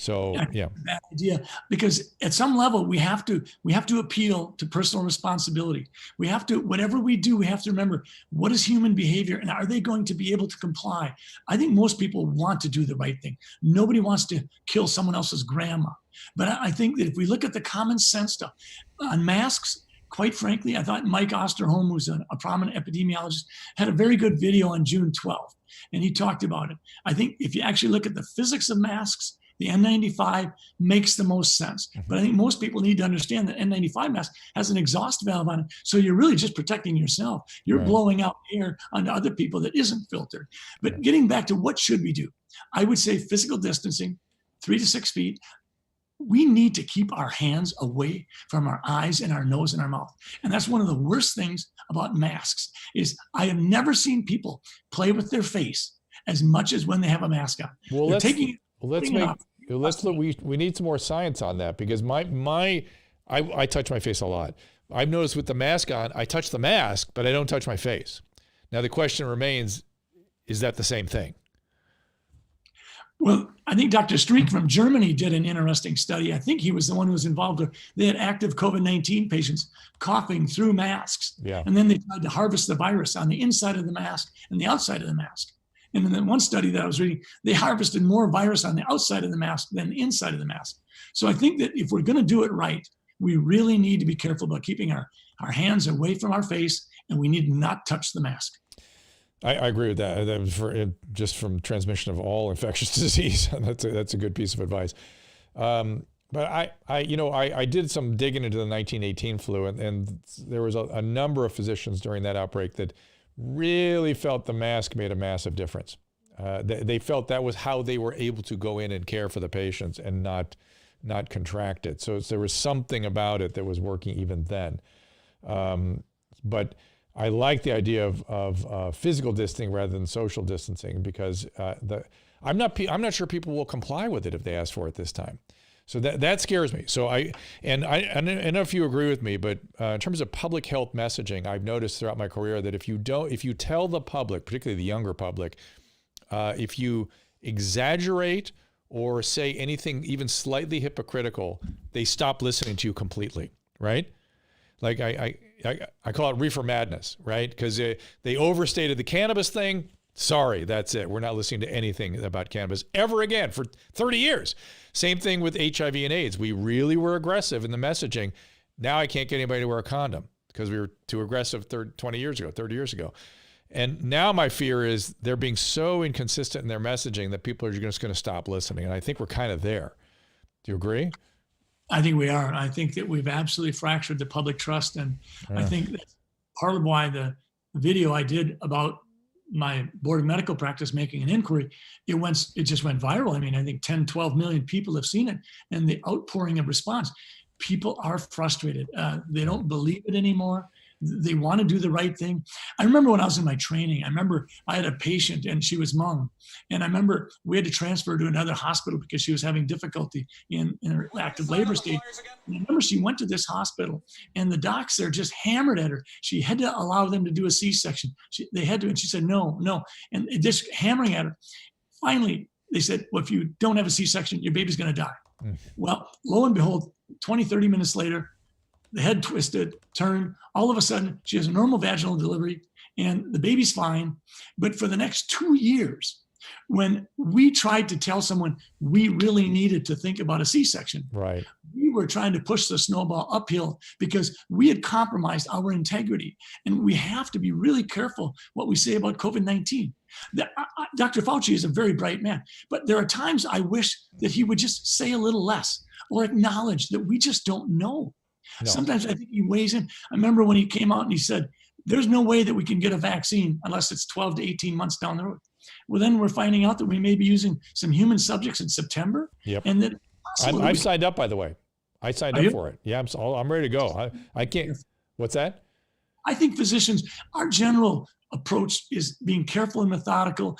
So, yeah. Bad idea, because at some level we have to appeal to personal responsibility. We have to, whatever we do, we have to remember what is human behavior and are they going to be able to comply? I think most people want to do the right thing. Nobody wants to kill someone else's grandma. But I think that if we look at the common sense stuff on masks, quite frankly, I thought Mike Osterholm, who's a prominent epidemiologist, had a very good video on June 12th, and he talked about it. I think if you actually look at the physics of masks, the N95 makes the most sense. But I think most people need to understand that N95 mask has an exhaust valve on it. So you're really just protecting yourself. You're blowing out air onto other people that isn't filtered. But getting back to what should we do? I would say physical distancing, 3 to 6 feet. We need to keep our hands away from our eyes and our nose and our mouth. And that's one of the worst things about masks is I have never seen people play with their face as much as when they have a mask on. Well, let's look. We need some more science on that, because I touch my face a lot. I've noticed with the mask on, I touch the mask, but I don't touch my face. Now the question remains, is that the same thing? Well, I think Dr. Streeck from Germany did an interesting study. I think he was the one who was involved. They had active COVID-19 patients coughing through masks. Yeah. And then they tried to harvest the virus on the inside of the mask and the outside of the mask. And in one study that I was reading, they harvested more virus on the outside of the mask than the inside of the mask. So I think that if we're going to do it right, we really need to be careful about keeping our hands away from our face, and we need to not touch the mask. I agree with that. That was just from transmission of all infectious disease. That's a good piece of advice. But I did some digging into the 1918 flu, and there was a number of physicians during that outbreak that really felt the mask made a massive difference. They felt that was how they were able to go in and care for the patients and not contract it. So there was something about it that was working even then. But I like the idea of physical distancing rather than social distancing, because I'm not sure people will comply with it if they ask for it this time. So that scares me. So I don't know if you agree with me, but in terms of public health messaging, I've noticed throughout my career that if you tell the public, particularly the younger public, if you exaggerate or say anything even slightly hypocritical, they stop listening to you completely, right? Like I call it reefer madness, right? Because they overstated the cannabis thing. Sorry, that's it. We're not listening to anything about cannabis ever again for 30 years. Same thing with HIV and AIDS. We really were aggressive in the messaging. Now I can't get anybody to wear a condom because we were too aggressive 30 years ago. And now my fear is they're being so inconsistent in their messaging that people are just going to stop listening. And I think we're kind of there. Do you agree? I think we are. I think that we've absolutely fractured the public trust. And I think that's part of why the video I did about my board of medical practice making an inquiry, it just went viral. I mean, I think 10, 12 million people have seen it, and the outpouring of response. People are frustrated. They don't believe it anymore. They want to do the right thing. I remember when I was in my training, I had a patient and she was Hmong. And I remember we had to transfer her to another hospital because she was having difficulty in her active labor stage. And I remember she went to this hospital and the docs there just hammered at her. She had to allow them to do a C-section. They had to, and she said, no. And just hammering at her. Finally, they said, well, if you don't have a C-section, your baby's going to die. Well, lo and behold, 20, 30 minutes later, the head twisted, turned. All of a sudden, she has a normal vaginal delivery and the baby's fine. But for the next 2 years, when we tried to tell someone we really needed to think about a C-section, right, we were trying to push the snowball uphill because we had compromised our integrity. And we have to be really careful what we say about COVID-19. Dr. Fauci is a very bright man, but there are times I wish that he would just say a little less or acknowledge that we just don't know. No. Sometimes I think he weighs in. I remember when he came out and he said, there's no way that we can get a vaccine unless it's 12 to 18 months down the road. Well, then we're finding out that we may be using some human subjects in September. Yep. And that I've signed up, by the way. I signed up for it. Yeah, I'm ready to go. I can't. What's that? I think physicians, our general approach is being careful and methodical.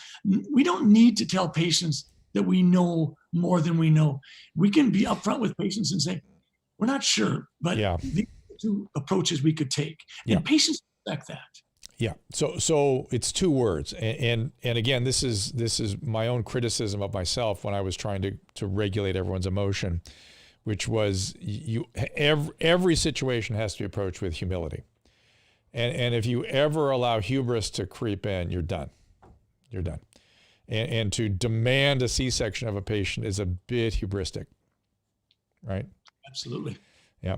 We don't need to tell patients that we know more than we know. We can be upfront with patients and say, we're not sure, but these are 2 approaches we could take. And patients expect that. Yeah. So it's two words. And again, this is my own criticism of myself when I was trying to regulate everyone's emotion, which was every situation has to be approached with humility. And if you ever allow hubris to creep in, you're done. You're done. And to demand a C-section of a patient is a bit hubristic, right? Absolutely. Yeah.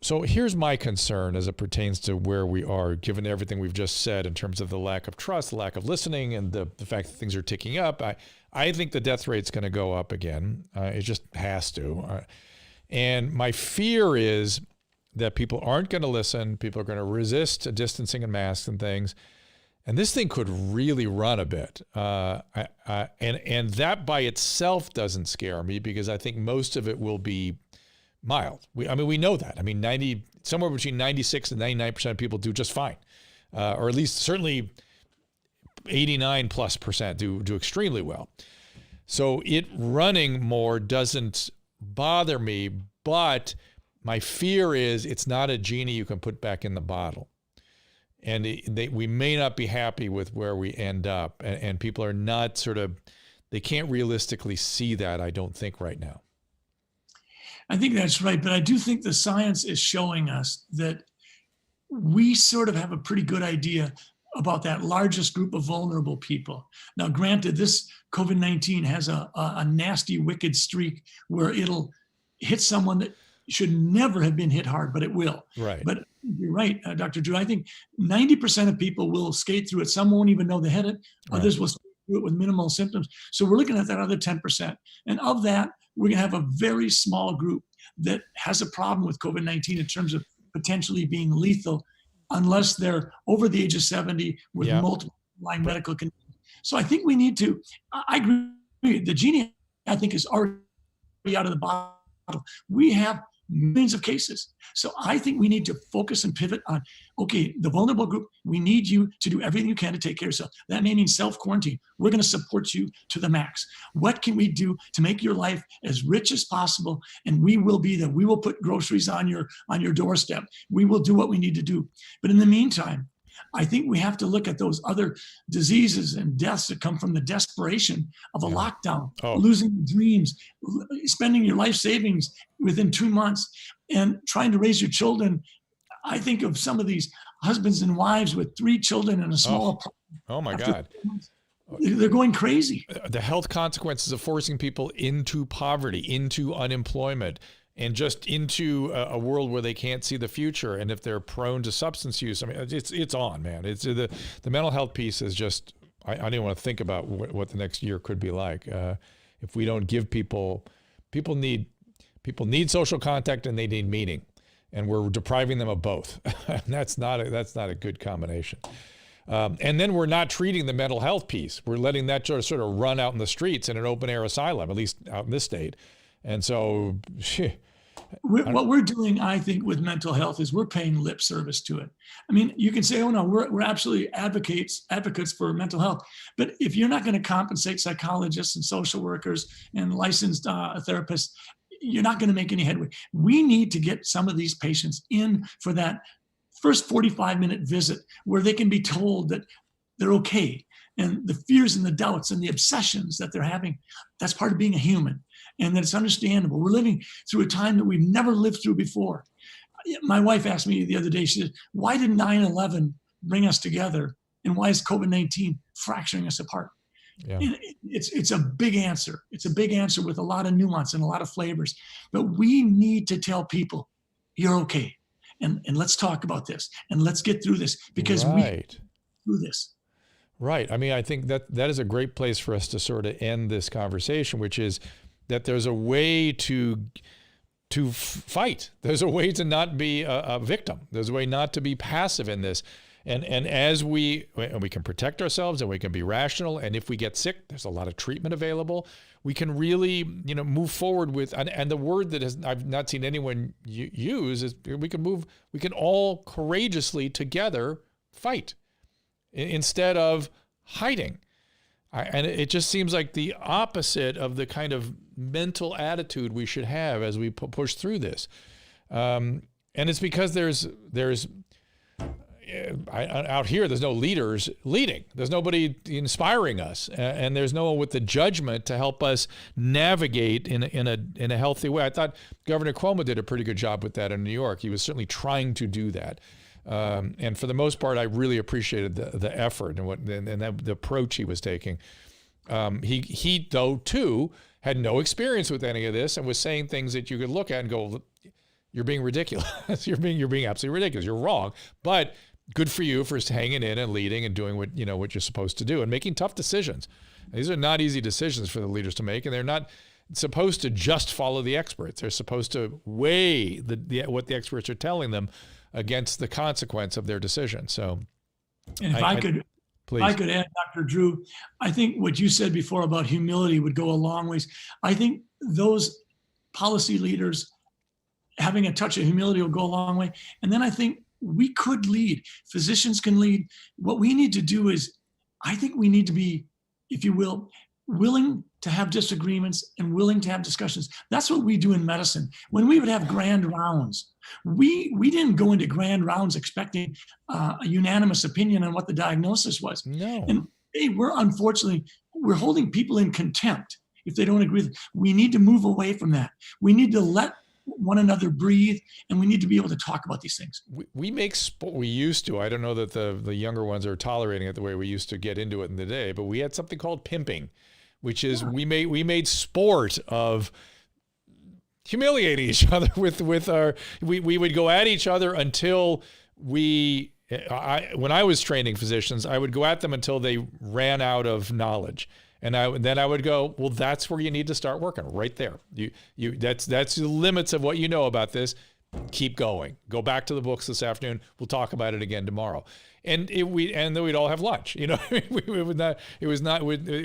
So here's my concern as it pertains to where we are, given everything we've just said in terms of the lack of trust, the lack of listening, and the fact that things are ticking up. I think the death rate's going to go up again. It just has to. And my fear is that people aren't going to listen. People are going to resist distancing and masks and things. And this thing could really run a bit. And that by itself doesn't scare me because I think most of it will be mild. We know that. Somewhere between 96 and 99% of people do just fine. Or at least certainly 89+% do extremely well. So it running more doesn't bother me, but my fear is it's not a genie you can put back in the bottle. And we may not be happy with where we end up. And people are not they can't realistically see that, I don't think, right now. I think that's right. But I do think the science is showing us that we sort of have a pretty good idea about that largest group of vulnerable people. Now, granted, this COVID-19 has a nasty, wicked streak where it'll hit someone that should never have been hit hard, but it will. Right. But you're right, Dr. Drew. I think 90% of people will skate through it. Some won't even know they had it. Others will skate through it with minimal symptoms. So we're looking at that other 10%. And of that, we're going to have a very small group that has a problem with COVID-19 in terms of potentially being lethal unless they're over the age of 70 with multiple medical conditions. So I think we need to, I agree, the genie, I think, is already out of the bottle. We have millions of cases. So I think we need to focus and pivot on, okay, the vulnerable group, we need you to do everything you can to take care of yourself. That may mean self-quarantine. We're going to support you to the max. What can we do to make your life as rich as possible? And we will be there. We will put groceries on your doorstep. We will do what we need to do. But in the meantime, I think we have to look at those other diseases and deaths that come from the desperation of a lockdown, losing dreams, spending your life savings within 2 months and trying to raise your children. I think of some of these husbands and wives with 3 children in a small apartment. Oh my God. They're going crazy. The health consequences of forcing people into poverty, into unemployment, and just into a world where they can't see the future. And if they're prone to substance use, it's on, man. It's the mental health piece is just, I don't even want to think about what the next year could be like. If we don't give people need social contact and they need meaning, and we're depriving them of both. That's not a good combination. And then we're not treating the mental health piece. We're letting that sort of run out in the streets in an open air asylum, at least out in this state. And so, what we're doing, I think, with mental health is we're paying lip service to it. I mean, you can say, oh no, we're absolutely advocates for mental health. But if you're not going to compensate psychologists and social workers and licensed therapists, you're not going to make any headway. We need to get some of these patients in for that first 45-minute visit where they can be told that they're okay. And the fears and the doubts and the obsessions that they're having, that's part of being a human. And that it's understandable. We're living through a time that we've never lived through before. My wife asked me the other day, she said, why did 9/11 bring us together? And why is COVID-19 fracturing us apart? Yeah. It's a big answer. It's a big answer with a lot of nuance and a lot of flavors. But we need to tell people, you're okay. And let's talk about this. And let's get through this because we through this. Right. I mean, I think that is a great place for us to sort of end this conversation, which is that there's a way to fight. There's a way to not be a victim. There's a way not to be passive in this. And as we can protect ourselves and we can be rational. And if we get sick, there's a lot of treatment available. We can really, move forward with, and the word that I've not seen anyone use is we can all courageously together fight instead of hiding. And it just seems like the opposite of the kind of mental attitude we should have as we push through this. And it's because there's out here, there's no leaders leading. There's nobody inspiring us, and there's no one with the judgment to help us navigate in a healthy way. I thought Governor Cuomo did a pretty good job with that in New York. He was certainly trying to do that, and for the most part, I really appreciated the effort and the approach he was taking. He though too had no experience with any of this and was saying things that you could look at and go, "You're being ridiculous. You're being absolutely ridiculous. You're wrong." But good for you for hanging in and leading and doing what you're supposed to do and making tough decisions. These are not easy decisions for the leaders to make, and they're not supposed to just follow the experts. They're supposed to weigh what the experts are telling them against the consequence of their decision. So, and if I could add, Dr. Drew, I think what you said before about humility would go a long ways. I think those policy leaders having a touch of humility will go a long way. And then I think we could lead. Physicians can lead. What we need to do is, I think we need to be, if you will, willing to have disagreements and willing to have discussions. That's what we do in medicine. When we would have grand rounds, we didn't go into grand rounds expecting a unanimous opinion on what the diagnosis was. No. And we're holding people in contempt if they don't agree with it. We need to move away from that. We need to let one another breathe, and we need to be able to talk about these things. We make sport. We used to. I don't know that the younger ones are tolerating it the way we used to get into it in the day, but we had something called pimping, which is we made sport of humiliating each other with our. We would go at each other until when I was training physicians, I would go at them until they ran out of knowledge. And then I would go, well, that's where you need to start working, right there. That's the limits of what you know about this. Keep going. Go back to the books this afternoon. We'll talk about it again tomorrow. And then we'd all have lunch. It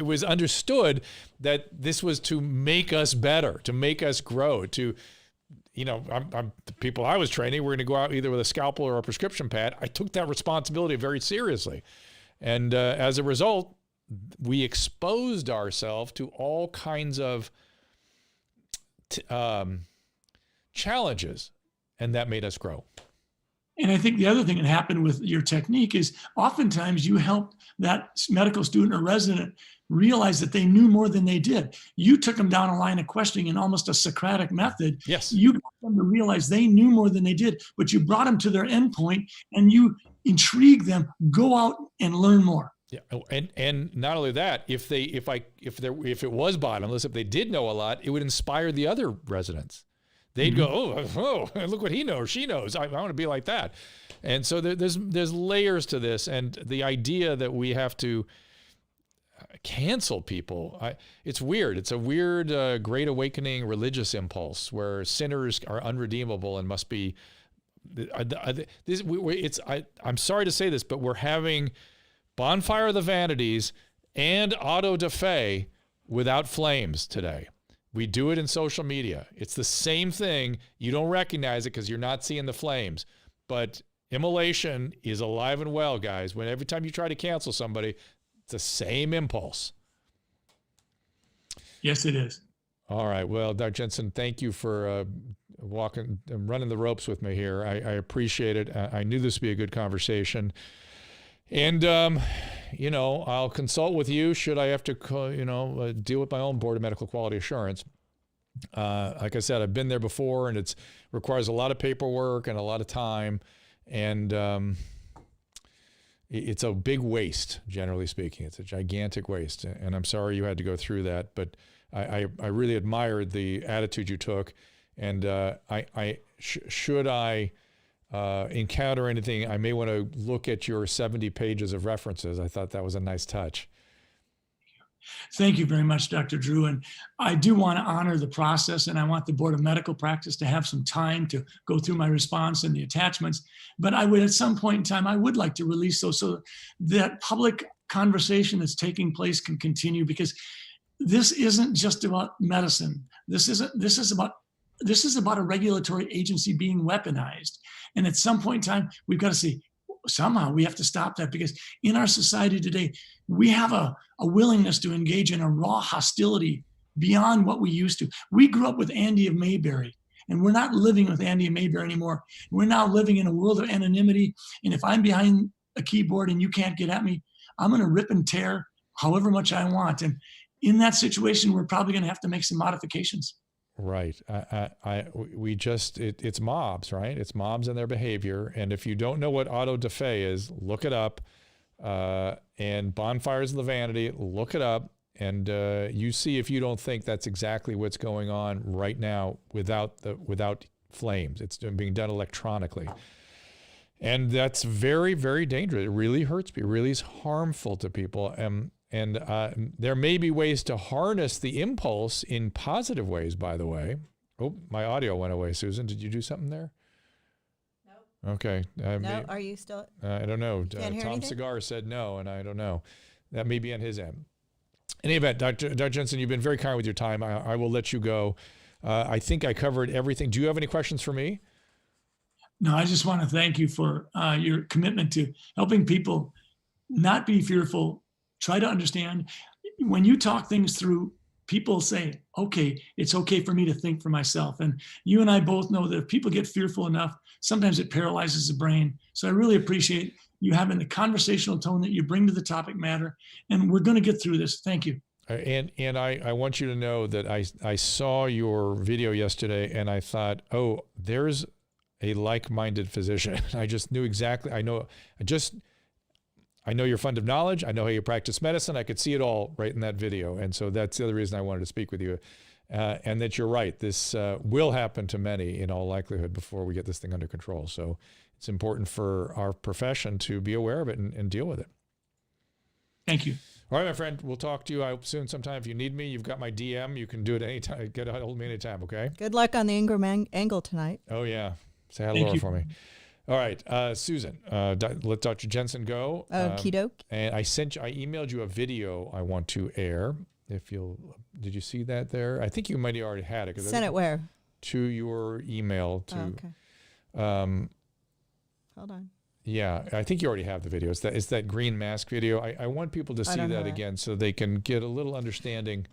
was understood that this was to make us better, to make us grow. The people I was training were going to go out either with a scalpel or a prescription pad. I took that responsibility very seriously, and as a result, we exposed ourselves to all kinds of challenges, and that made us grow. And I think the other thing that happened with your technique is oftentimes you helped that medical student or resident realize that they knew more than they did. You took them down a line of questioning in almost a Socratic method. Yes. You got them to realize they knew more than they did, but you brought them to their end point and you intrigued them, go out and learn more. Yeah, and not only that, if it was bottomless, if they did know a lot, it would inspire the other residents. They'd go, oh, look what he knows, she knows. I want to be like that. And so there's layers to this, and the idea that we have to cancel people, it's weird. It's a weird Great Awakening religious impulse where sinners are unredeemable and must be. I'm sorry to say this, but we're having Bonfire of the Vanities and auto da fe without flames today. We do it in social media. It's the same thing. You don't recognize it because you're not seeing the flames. But immolation is alive and well, guys. When every time you try to cancel somebody, it's the same impulse. Yes, it is. All right. Well, Dr. Jensen, thank you for running the ropes with me here. I appreciate it. I knew this would be a good conversation. And, I'll consult with you should I have to, deal with my own board of medical quality assurance. Like I said, I've been there before, and it requires a lot of paperwork and a lot of time. And it's a big waste, generally speaking. It's a gigantic waste. And I'm sorry you had to go through that. But I really admired the attitude you took. And should I encounter anything, I may want to look at your 70 pages of references. I thought that was a nice touch. Thank you very much, Dr. Drew. And I do want to honor the process, and I want the Board of Medical Practice to have some time to go through my response and the attachments. But I would, at some point in time, I would like to release those so that public conversation that's taking place can continue, because this isn't just about medicine. This is about a regulatory agency being weaponized. And at some point in time, we've got to see, somehow we have to stop that, because in our society today, we have a willingness to engage in a raw hostility beyond what we used to. We grew up with Andy of Mayberry, And we're not living with Andy and Mayberry anymore. We're now living in a world of anonymity. And if I'm behind a keyboard and you can't get at me, I'm going to rip and tear however much I want. And in that situation, we're probably going to have to make some modifications. Right. It's mobs, right? It's mobs and their behavior. And if you don't know what auto da fe is, look it up. And bonfires of the vanity, look it up. And you see if you don't think that's exactly what's going on right now without flames. It's being done electronically. And that's very, very dangerous. It really hurts people. It really is harmful to people. And there may be ways to harness the impulse in positive ways, by the way. Oh, my audio went away. Susan, did you do something there? No. Okay. No, are you still? I don't know. Can't hear Tom anything? Cigar said no, and I don't know. That may be on his end. In any event, Dr. Jensen, you've been very kind with your time. I will let you go. I think I covered everything. Do you have any questions for me? No, I just want to thank you for your commitment to helping people not be fearful, try to understand. When you talk things through, people say, okay, it's okay for me to think for myself. And you and I both know that if people get fearful enough, sometimes it paralyzes the brain. So I really appreciate you having the conversational tone that you bring to the topic matter. And we're going to get through this. Thank you. And I want you to know that I saw your video yesterday and I thought, oh, there's a like-minded physician. I just knew exactly. I know your fund of knowledge. I know how you practice medicine. I could see it all right in that video. And so that's the other reason I wanted to speak with you. And that you're right. This will happen to many in all likelihood before we get this thing under control. So it's important for our profession to be aware of it and deal with it. Thank you. All right, my friend. We'll talk to you soon sometime. If you need me, you've got my DM. You can do it anytime. Get a hold of me anytime, okay? Good luck on the Ingram angle tonight. Oh, yeah. Say hi to Laura for me. All right, Susan, let Dr. Jensen go. Okie doke. And I emailed you a video I want to air. Did you see that there? I think you might have already had it. Send it where? To your email. Okay. Hold on. Yeah, I think you already have the video. It's that green mask video. I want people to see that again so they can get a little understanding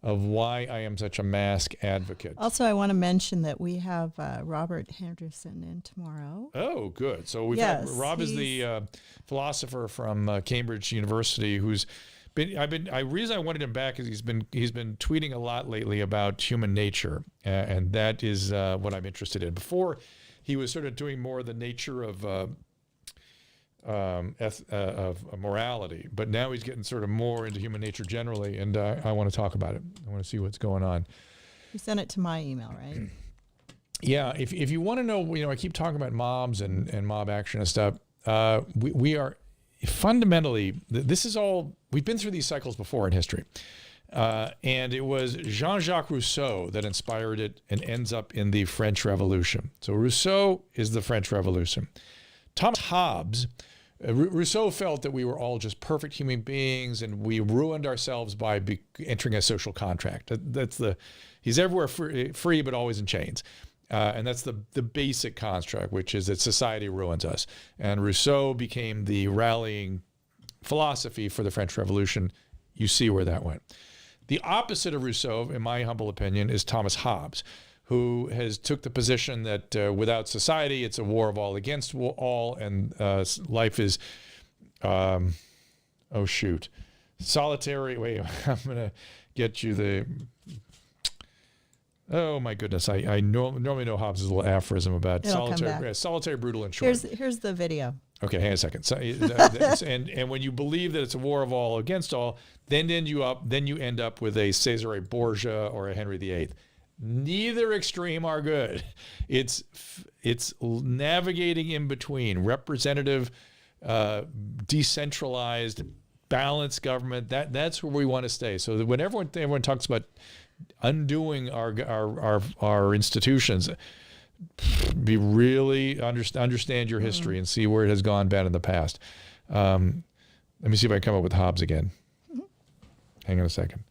of why I am such a mask advocate. Also, I want to mention that we have Robert Henderson in tomorrow. Oh, good. So Rob is the philosopher from Cambridge University who's reason I wanted him back is he's been tweeting a lot lately about human nature, and that is what I'm interested in. Before, he was sort of doing more the nature of morality, but now he's getting sort of more into human nature generally, and I want to talk about it. I want to see what's going on. You sent it to my email, right? Yeah. If you want to know, I keep talking about mobs and mob action and stuff. We are fundamentally, this is all, we've been through these cycles before in history. And it was Jean-Jacques Rousseau that inspired it and ends up in the French Revolution. So Rousseau is the French Revolution. Thomas Hobbes, Rousseau felt that we were all just perfect human beings and we ruined ourselves by entering a social contract. He's everywhere free but always in chains. And that's the basic construct, which is that society ruins us. And Rousseau became the rallying philosophy for the French Revolution. You see where that went. The opposite of Rousseau, in my humble opinion, is Thomas Hobbes, who has took the position that without society, it's a war of all against all, and life is, solitary. Wait, I'm going to get you the... Oh my goodness! I normally know Hobbes' little aphorism about solitary, brutal, and short. Here's the video. Okay, hang on a second. So, and when you believe that it's a war of all against all, then you end up with a Cesare Borgia or a Henry VIII. Neither extreme are good. It's navigating in between, representative, decentralized, balanced government. That's where we want to stay. So that when everyone talks about undoing our institutions, be really understand your history and see where it has gone bad in the past. Let me see if I can come up with Hobbes again. Hang on a second.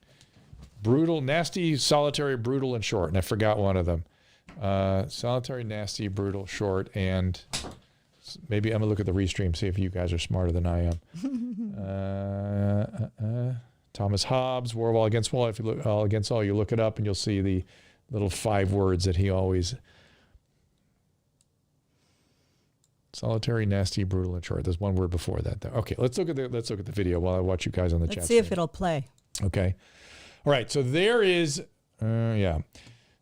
Brutal, nasty, solitary, brutal, and short. And I forgot one of them. Solitary, nasty, brutal, short, and maybe I'm gonna look at the restream, see if you guys are smarter than I am. Thomas Hobbes, War of All Against All. If you look all against all, you look it up and you'll see little 5 words that he always. Solitary, nasty, brutal, and short. There's one word before that, though. Okay, let's look at the video while I watch you guys on the chat. Let's see if it'll play. Okay. All right. So there is, yeah.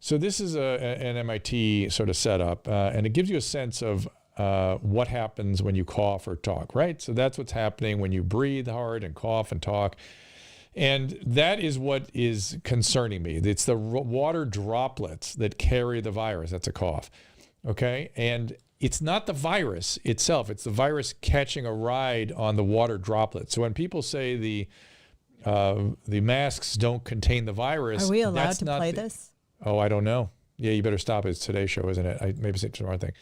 So this is an MIT sort of setup, and it gives you a sense of what happens when you cough or talk, right? So that's what's happening when you breathe hard and cough and talk. And that is what is concerning me. It's the water droplets that carry the virus. That's a cough. Okay. And it's not the virus itself. It's the virus catching a ride on the water droplets. So when people say the masks don't contain the virus. Are we allowed to play this? Oh, I don't know. Yeah, you better stop it. It's Today's show, isn't it? Maybe it's the wrong thing.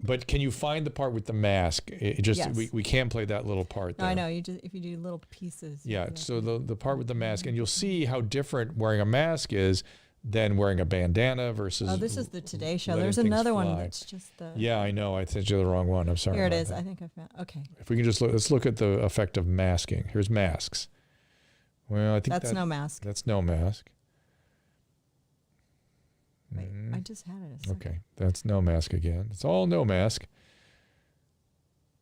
But can you find the part with the mask? Yes. we can play that little part there. No, I know. If you do little pieces. Yeah, so the part with the mask, and you'll see how different wearing a mask is than wearing a bandana versus. Oh, this is the Today Show. letting There's things another one fly. that's just the. Yeah, I know. I sent you the wrong one. I'm sorry. Here it about is. that. I think I found. Okay. If we can just let's look at the effect of masking. Here's masks. Well, I think That's no mask. That's no mask. Wait, I just had it. A second. Okay, that's no mask again. It's all no mask.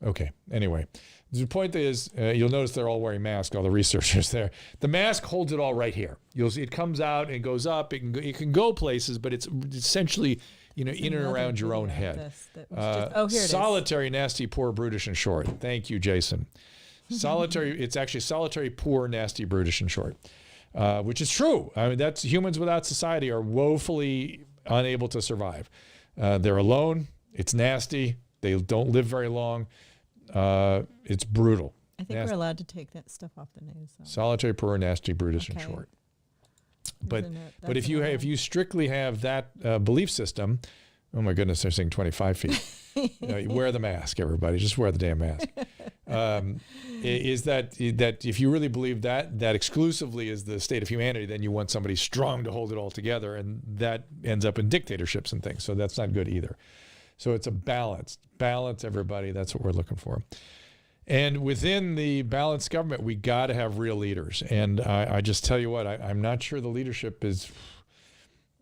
Okay, anyway. The point is, you'll notice they're all wearing masks, all the researchers there. The mask holds it all right here. You'll see it comes out and goes up. It can go places, but it's essentially, in and around your own head. Here it is. Solitary, nasty, poor, brutish, and short. Thank you, Jason. Solitary, it's actually solitary, poor, nasty, brutish, and short, which is true. I mean, that's humans without society are woefully unable to survive. They're alone. It's nasty. They don't live very long. It's brutal. I think we're allowed to take that stuff off the news. So. Solitary, poor, nasty, brutish, and short. But if you strictly have that belief system, oh my goodness, they're saying 25 feet. You wear the mask, everybody. Just wear the damn mask. Is that if you really believe that exclusively is the state of humanity, then you want somebody strong to hold it all together, and that ends up in dictatorships and things. So that's not good either. So it's a balance, everybody. That's what we're looking for. And within the balanced government, we got to have real leaders. And I just tell you what, I'm not sure the leadership is.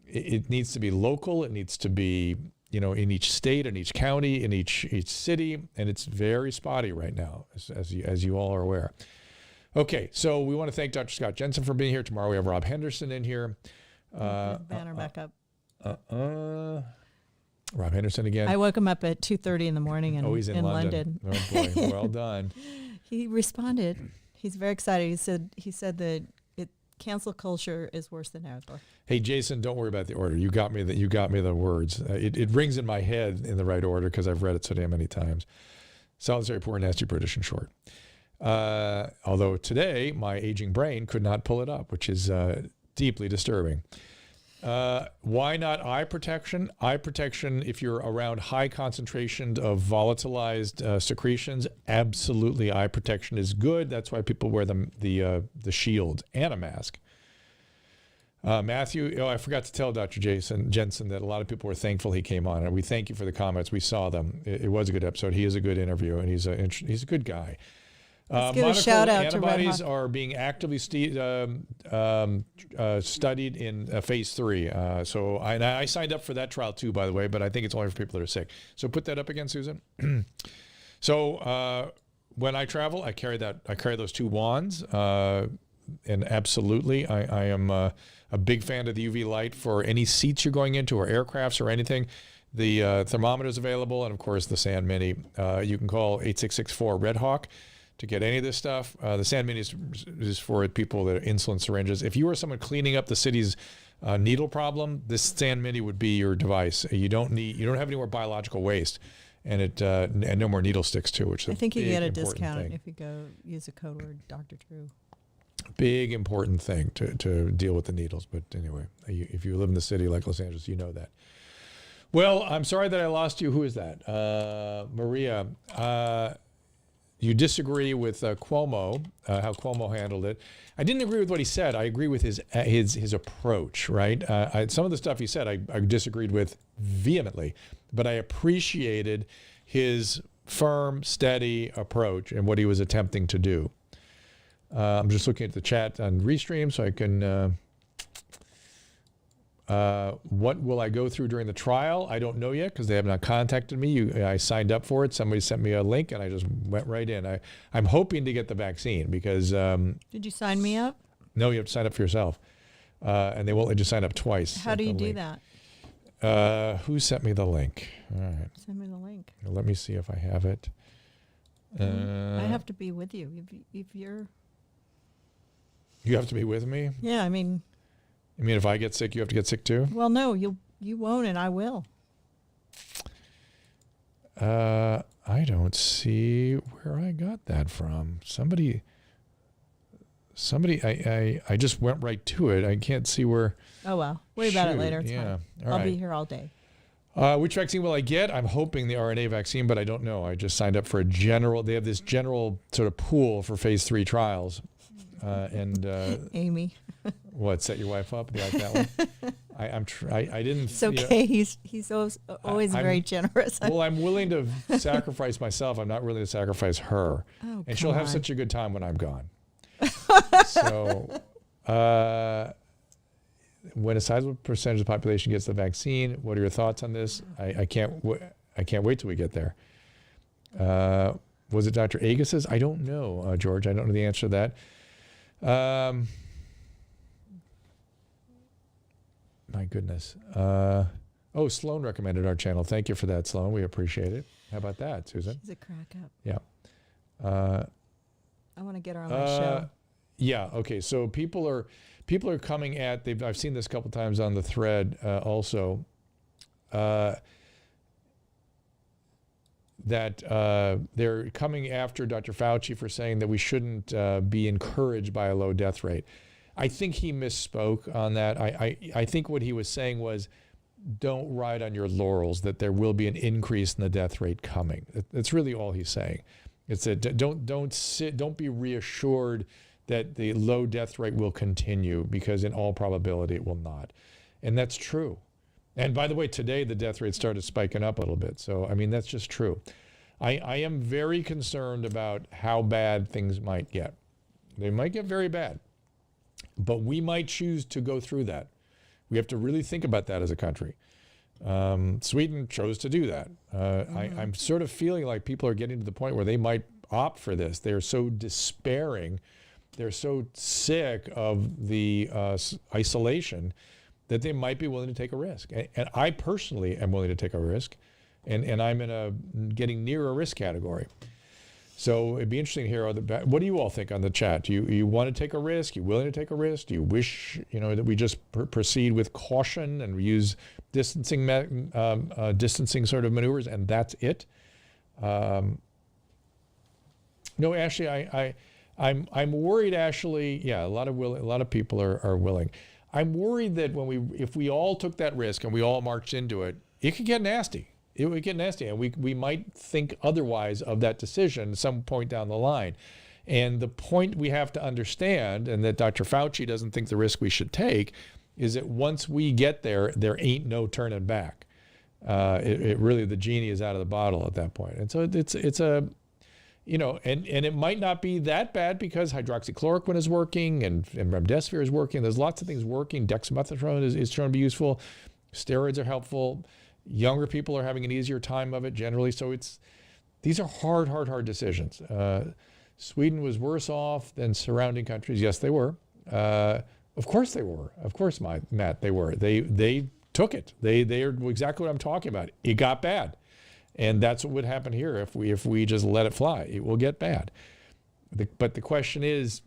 It needs to be local. It needs to be, in each state, in each county, in each city, and it's very spotty right now, as you all are aware. Okay, so we want to thank Dr. Scott Jensen for being here. Tomorrow we have Rob Henderson in here. Banner back up. Rob Henderson again. I woke him up at 2:30 in the morning he's in London. Oh boy, well done. He responded. He's very excited. He said that cancel culture is worse than ever. Hey Jason, don't worry about the order. You got me the words. It rings in my head in the right order because I've read it so damn many times. Solitary, poor, nasty, brutish, and short. Although today my aging brain could not pull it up, which is deeply disturbing. Why not eye protection? Eye protection, if you're around high concentration of volatilized secretions, absolutely eye protection is good. That's why people wear the shield and a mask. Matthew, I forgot to tell Dr. Jensen that a lot of people were thankful he came on, and we thank you for the comments. We saw them. It was a good episode. He is a good interview, and he's a good guy. Let's give a shout out to Red antibodies Hawk. are being actively studied in phase 3. So I signed up for that trial too, by the way, but I think it's only for people that are sick. So put that up again, Susan. So when I travel, I carry those 2 wands, and absolutely, I am a big fan of the UV light for any seats you're going into or aircrafts or anything. The thermometer is available, and of course the Sand Mini. You can call 8664 Red Hawk to get any of this stuff. The Sand Mini is for people that are insulin syringes. If you were someone cleaning up the city's needle problem, this Sand Mini would be your device. You don't have any more biological waste, and and no more needle sticks too, which is I think you get a important discount thing. if you go use a code word Dr. Drew. Big important thing to deal with the needles. But anyway, if you live in the city like Los Angeles, you know that. Well, I'm sorry that I lost you. Who is that? Maria. You disagree with Cuomo, how Cuomo handled it. I didn't agree with what he said. I agree with his approach, right? Some of the stuff he said I disagreed with vehemently, but I appreciated his firm, steady approach and what he was attempting to do. I'm just looking at the chat on Restream so I can... What will I go through during the trial? I don't know yet because they have not contacted me. I signed up for it. Somebody sent me a link and I just went right in. I'm hoping to get the vaccine because... Did you sign me up? No, you have to sign up for yourself. And they won't let you sign up twice. How do you do that? Who sent me the link? All right. Send me the link. Let me see if I have it. I have to be with you. If you're... You have to be with me? Yeah, I mean... if I get sick, you have to get sick too? Well, no, you won't and I will. I don't see where I got that from. Somebody, I just went right to it. I can't see where. Oh, well. Worry about it later. It's yeah. fine. I'll be here all day. Which vaccine will I get? I'm hoping the RNA vaccine, but I don't know. I just signed up for they have this general sort of pool for phase 3 trials. Amy. What, set your wife up? Do you like that one? I didn't. It's okay. He's always very generous. Well, I'm willing to sacrifice myself. I'm not willing to sacrifice her. Oh, and she'll have such a good time when I'm gone. So, when a sizable percentage of the population gets the vaccine, what are your thoughts on this? I can't wait till we get there. Was it Dr. Agus's? I don't know, George. I don't know the answer to that. My goodness. Sloan recommended our channel. Thank you for that, Sloan. We appreciate it. How about that, Susan? She's a crack up. Yeah. I want to get her on my show. Yeah. Okay. So people are coming at. I've seen this a couple times on the thread also. That they're coming after Dr. Fauci for saying that we shouldn't be encouraged by a low death rate. I think he misspoke on that. I think what he was saying was, don't ride on your laurels that there will be an increase in the death rate coming. That's really all he's saying. It's that don't be reassured that the low death rate will continue, because in all probability it will not. And that's true. And by the way, today the death rate started spiking up a little bit. So, that's just true. I am very concerned about how bad things might get. They might get very bad, but we might choose to go through that. We have to really think about that as a country. Sweden chose to do that. I'm sort of feeling like people are getting to the point where they might opt for this. They're so despairing. They're so sick of the isolation that they might be willing to take a risk. And I personally am willing to take a risk, and I'm getting near a risk category. So it'd be interesting to hear what do you all think on the chat? Do you want to take a risk? You willing to take a risk? Do you wish that we just proceed with caution and use distancing sort of maneuvers, and that's it? No, Ashley, I'm worried. Ashley, yeah, a lot of people are willing. I'm worried that if we all took that risk and we all marched into it, it could get nasty. It would get nasty, and we might think otherwise of that decision at some point down the line. And the point we have to understand, and that Dr. Fauci doesn't think the risk we should take, is that once we get there, there ain't no turning back. It really, the genie is out of the bottle at that point. And so it's a, and it might not be that bad because hydroxychloroquine is working and remdesivir is working. There's lots of things working. Dexamethasone is shown to be useful. Steroids are helpful. Younger people are having an easier time of it generally. So these are hard decisions. Sweden was worse off than surrounding countries. Yes, they were. Of course they were. Of course, Matt, they were. They took it. They are exactly what I'm talking about. It got bad. And that's what would happen here if we just let it fly. It will get bad. But the question is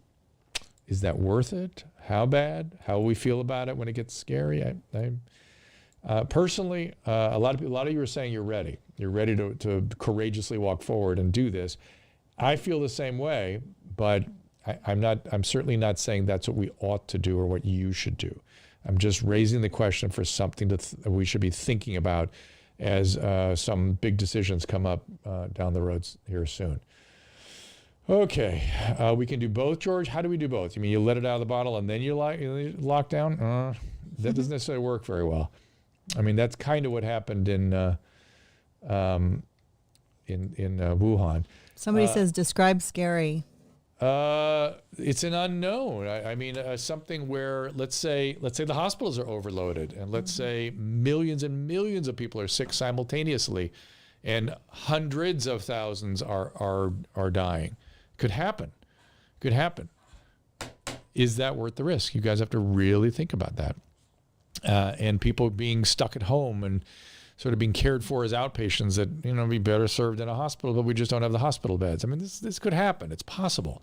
that worth it? How bad? How will we feel about it when it gets scary? Personally, a lot of you are saying you're ready. You're ready to courageously walk forward and do this. I feel the same way, but I'm certainly not saying that's what we ought to do or what you should do. I'm just raising the question for something we should be thinking about as some big decisions come up down the roads here soon. Okay, we can do both, George. How do we do both? You mean you let it out of the bottle and then you lock down? That doesn't necessarily work very well. That's kind of what happened in Wuhan. Somebody says, describe scary. It's an unknown. I mean, something where let's say the hospitals are overloaded, and let's say millions and millions of people are sick simultaneously, and hundreds of thousands are dying. Could happen. Is that worth the risk? You guys have to really think about that. And people being stuck at home and sort of being cared for as outpatients that, be better served in a hospital, but we just don't have the hospital beds. I mean, this could happen. It's possible.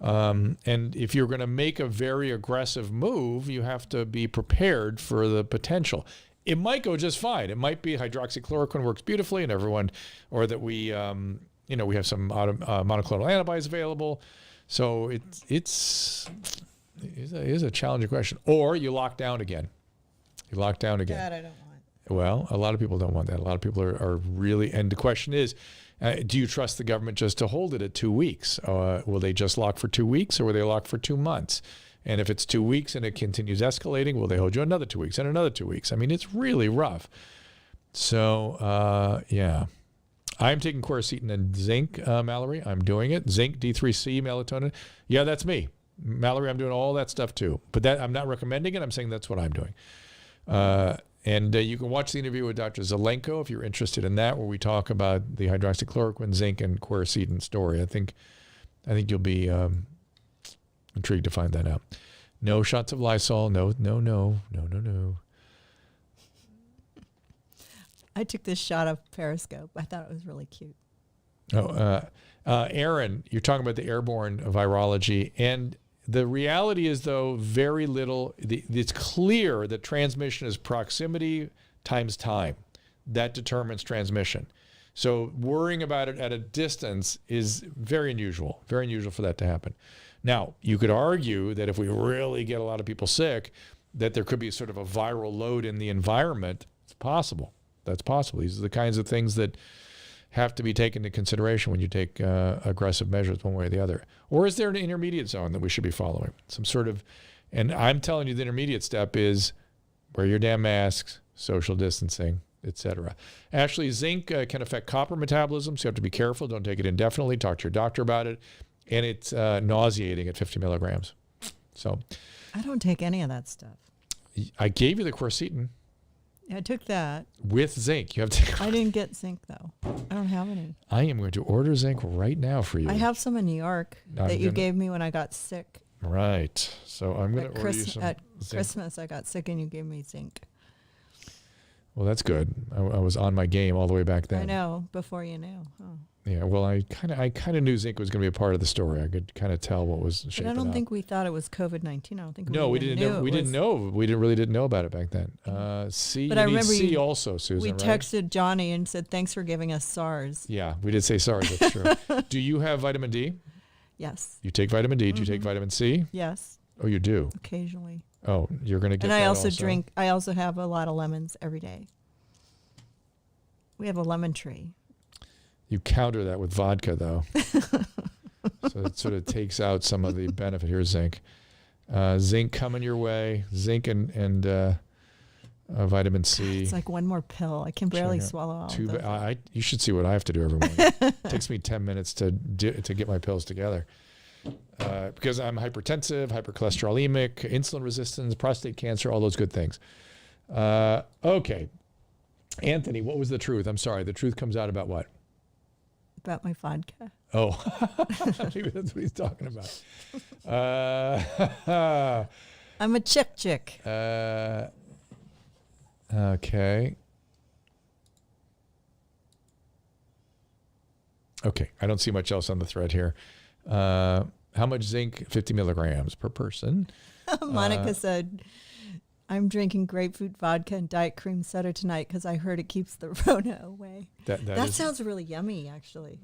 And if you're going to make a very aggressive move, you have to be prepared for the potential. It might go just fine. It might be hydroxychloroquine works beautifully and everyone, or that we have some monoclonal antibodies available. So it is a challenging question. Or you lock down again. That I don't want. Well, a lot of people don't want that. A lot of people are really, and the question is, do you trust the government just to hold it at 2 weeks? Will they just lock for 2 weeks, or will they lock for 2 months? And if it's 2 weeks and it continues escalating, will they hold you another 2 weeks and another 2 weeks? I mean, it's really rough. So, yeah. I'm taking quercetin and zinc, Mallory. I'm doing it. Zinc, D3C, melatonin. Yeah, that's me. Mallory, I'm doing all that stuff too. But that I'm not recommending it. I'm saying that's what I'm doing. And you can watch the interview with Dr. Zelenko if you're interested in that, where we talk about the hydroxychloroquine, zinc, and quercetin story. I think you'll be intrigued to find that out. No shots of Lysol. No. I took this shot of Periscope. I thought it was really cute. Aaron, you're talking about the airborne virology, and the reality is, though, very little. It's clear that transmission is proximity times time. That determines transmission. So worrying about it at a distance is very unusual for that to happen. Now, you could argue that if we really get a lot of people sick, that there could be sort of a viral load in the environment. It's possible. That's possible. These are the kinds of things that have to be taken into consideration when you take aggressive measures one way or the other. Or is there an intermediate zone that we should be following? Some sort of, and I'm telling you the intermediate step is wear your damn masks, social distancing, etc. Actually, zinc can affect copper metabolism, so you have to be careful. Don't take it indefinitely. Talk to your doctor about it. And it's nauseating at 50 milligrams. So I don't take any of that stuff. I gave you the quercetin. I took that. With zinc. You have to. I didn't get zinc, though. I don't have any. I am going to order zinc right now for you. I have some in New York that you gave me when I got sick. Right. So I'm going to order you some At zinc. Christmas, I got sick and you gave me zinc. Well, that's good. I was on my game all the way back then. I know, before you knew. Oh. Yeah, well, I kind of knew zinc was going to be a part of the story. I could kind of tell what was shaping up. But I don't think we thought it was COVID-19. I don't think we didn't know. We didn't know. We really didn't know about it back then. C, but I remember C also, Susan. We right? texted Johnny and said, "Thanks for giving us SARS." Yeah, we did say SARS. That's true. Do you have vitamin D? Yes. You take vitamin D. Do you take vitamin C? Yes. Oh, you do. Occasionally. Oh, you're going to get. And that I also also drink. I also have a lot of lemons every day. We have a lemon tree. You counter that with vodka, though. So it sort of takes out some of the benefit. Here's zinc. Zinc coming your way. Zinc and vitamin C. It's like one more pill. I can barely swallow all of those. You should see what I have to do every morning. It takes me 10 minutes to get my pills together. Because I'm hypertensive, hypercholesterolemic, insulin resistance, prostate cancer, all those good things. Okay. Anthony, what was the truth? I'm sorry. The truth comes out about what? About my vodka. Oh, maybe that's what he's talking about. I'm a chick. Okay. Okay, I don't see much else on the thread here. How much zinc? 50 milligrams per person. Monica said, I'm drinking grapefruit vodka and diet cream soda tonight because I heard it keeps the Rona away. That sounds really yummy, actually.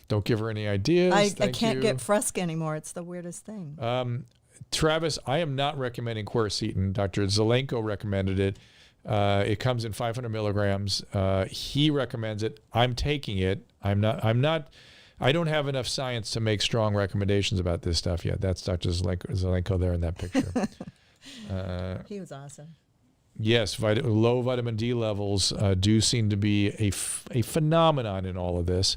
Don't give her any ideas. I can't get Fresca anymore. It's the weirdest thing. Travis, I am not recommending quercetin. Dr. Zelenko recommended it. It comes in 500 milligrams. He recommends it. I'm taking it. I don't have enough science to make strong recommendations about this stuff yet. That's Dr. Zelenko there in that picture. He was awesome. Yes, low vitamin D levels do seem to be a phenomenon in all of this.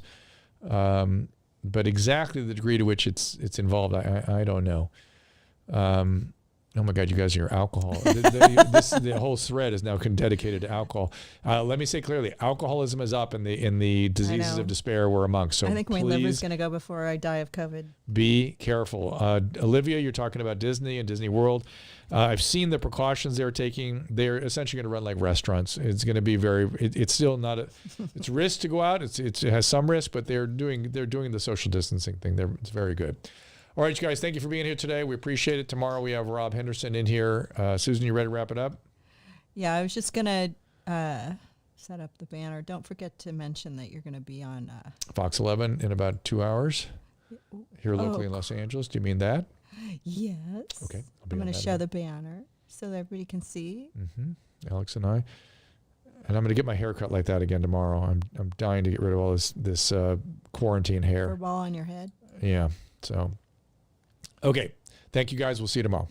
but exactly the degree to which it's involved, I don't know. Oh my God, you guys, your alcohol. The whole thread is now dedicated to alcohol. Let me say clearly, alcoholism is up in the diseases of despair we're amongst. So I think my liver's going to go before I die of COVID. Be careful. Olivia, you're talking about Disney and Disney World. I've seen the precautions they're taking. They're essentially going to run like restaurants. It's going to be it's still not it's risk to go out. It has some risk, but they're doing the social distancing thing. It's very good. All right, you guys, thank you for being here today. We appreciate it. Tomorrow we have Rob Henderson in here. Susan, you ready to wrap it up? Yeah, I was just going to set up the banner. Don't forget to mention that you're going to be on Fox 11 in about 2 hours here locally in Los Angeles. Do you mean that? Yes. Okay. I'm going to show the banner so that everybody can see. Mm-hmm. Alex and I. And I'm going to get my hair cut like that again tomorrow. I'm dying to get rid of all this quarantine hair. Fur ball on your head. Yeah. So, okay. Thank you guys. We'll see you tomorrow.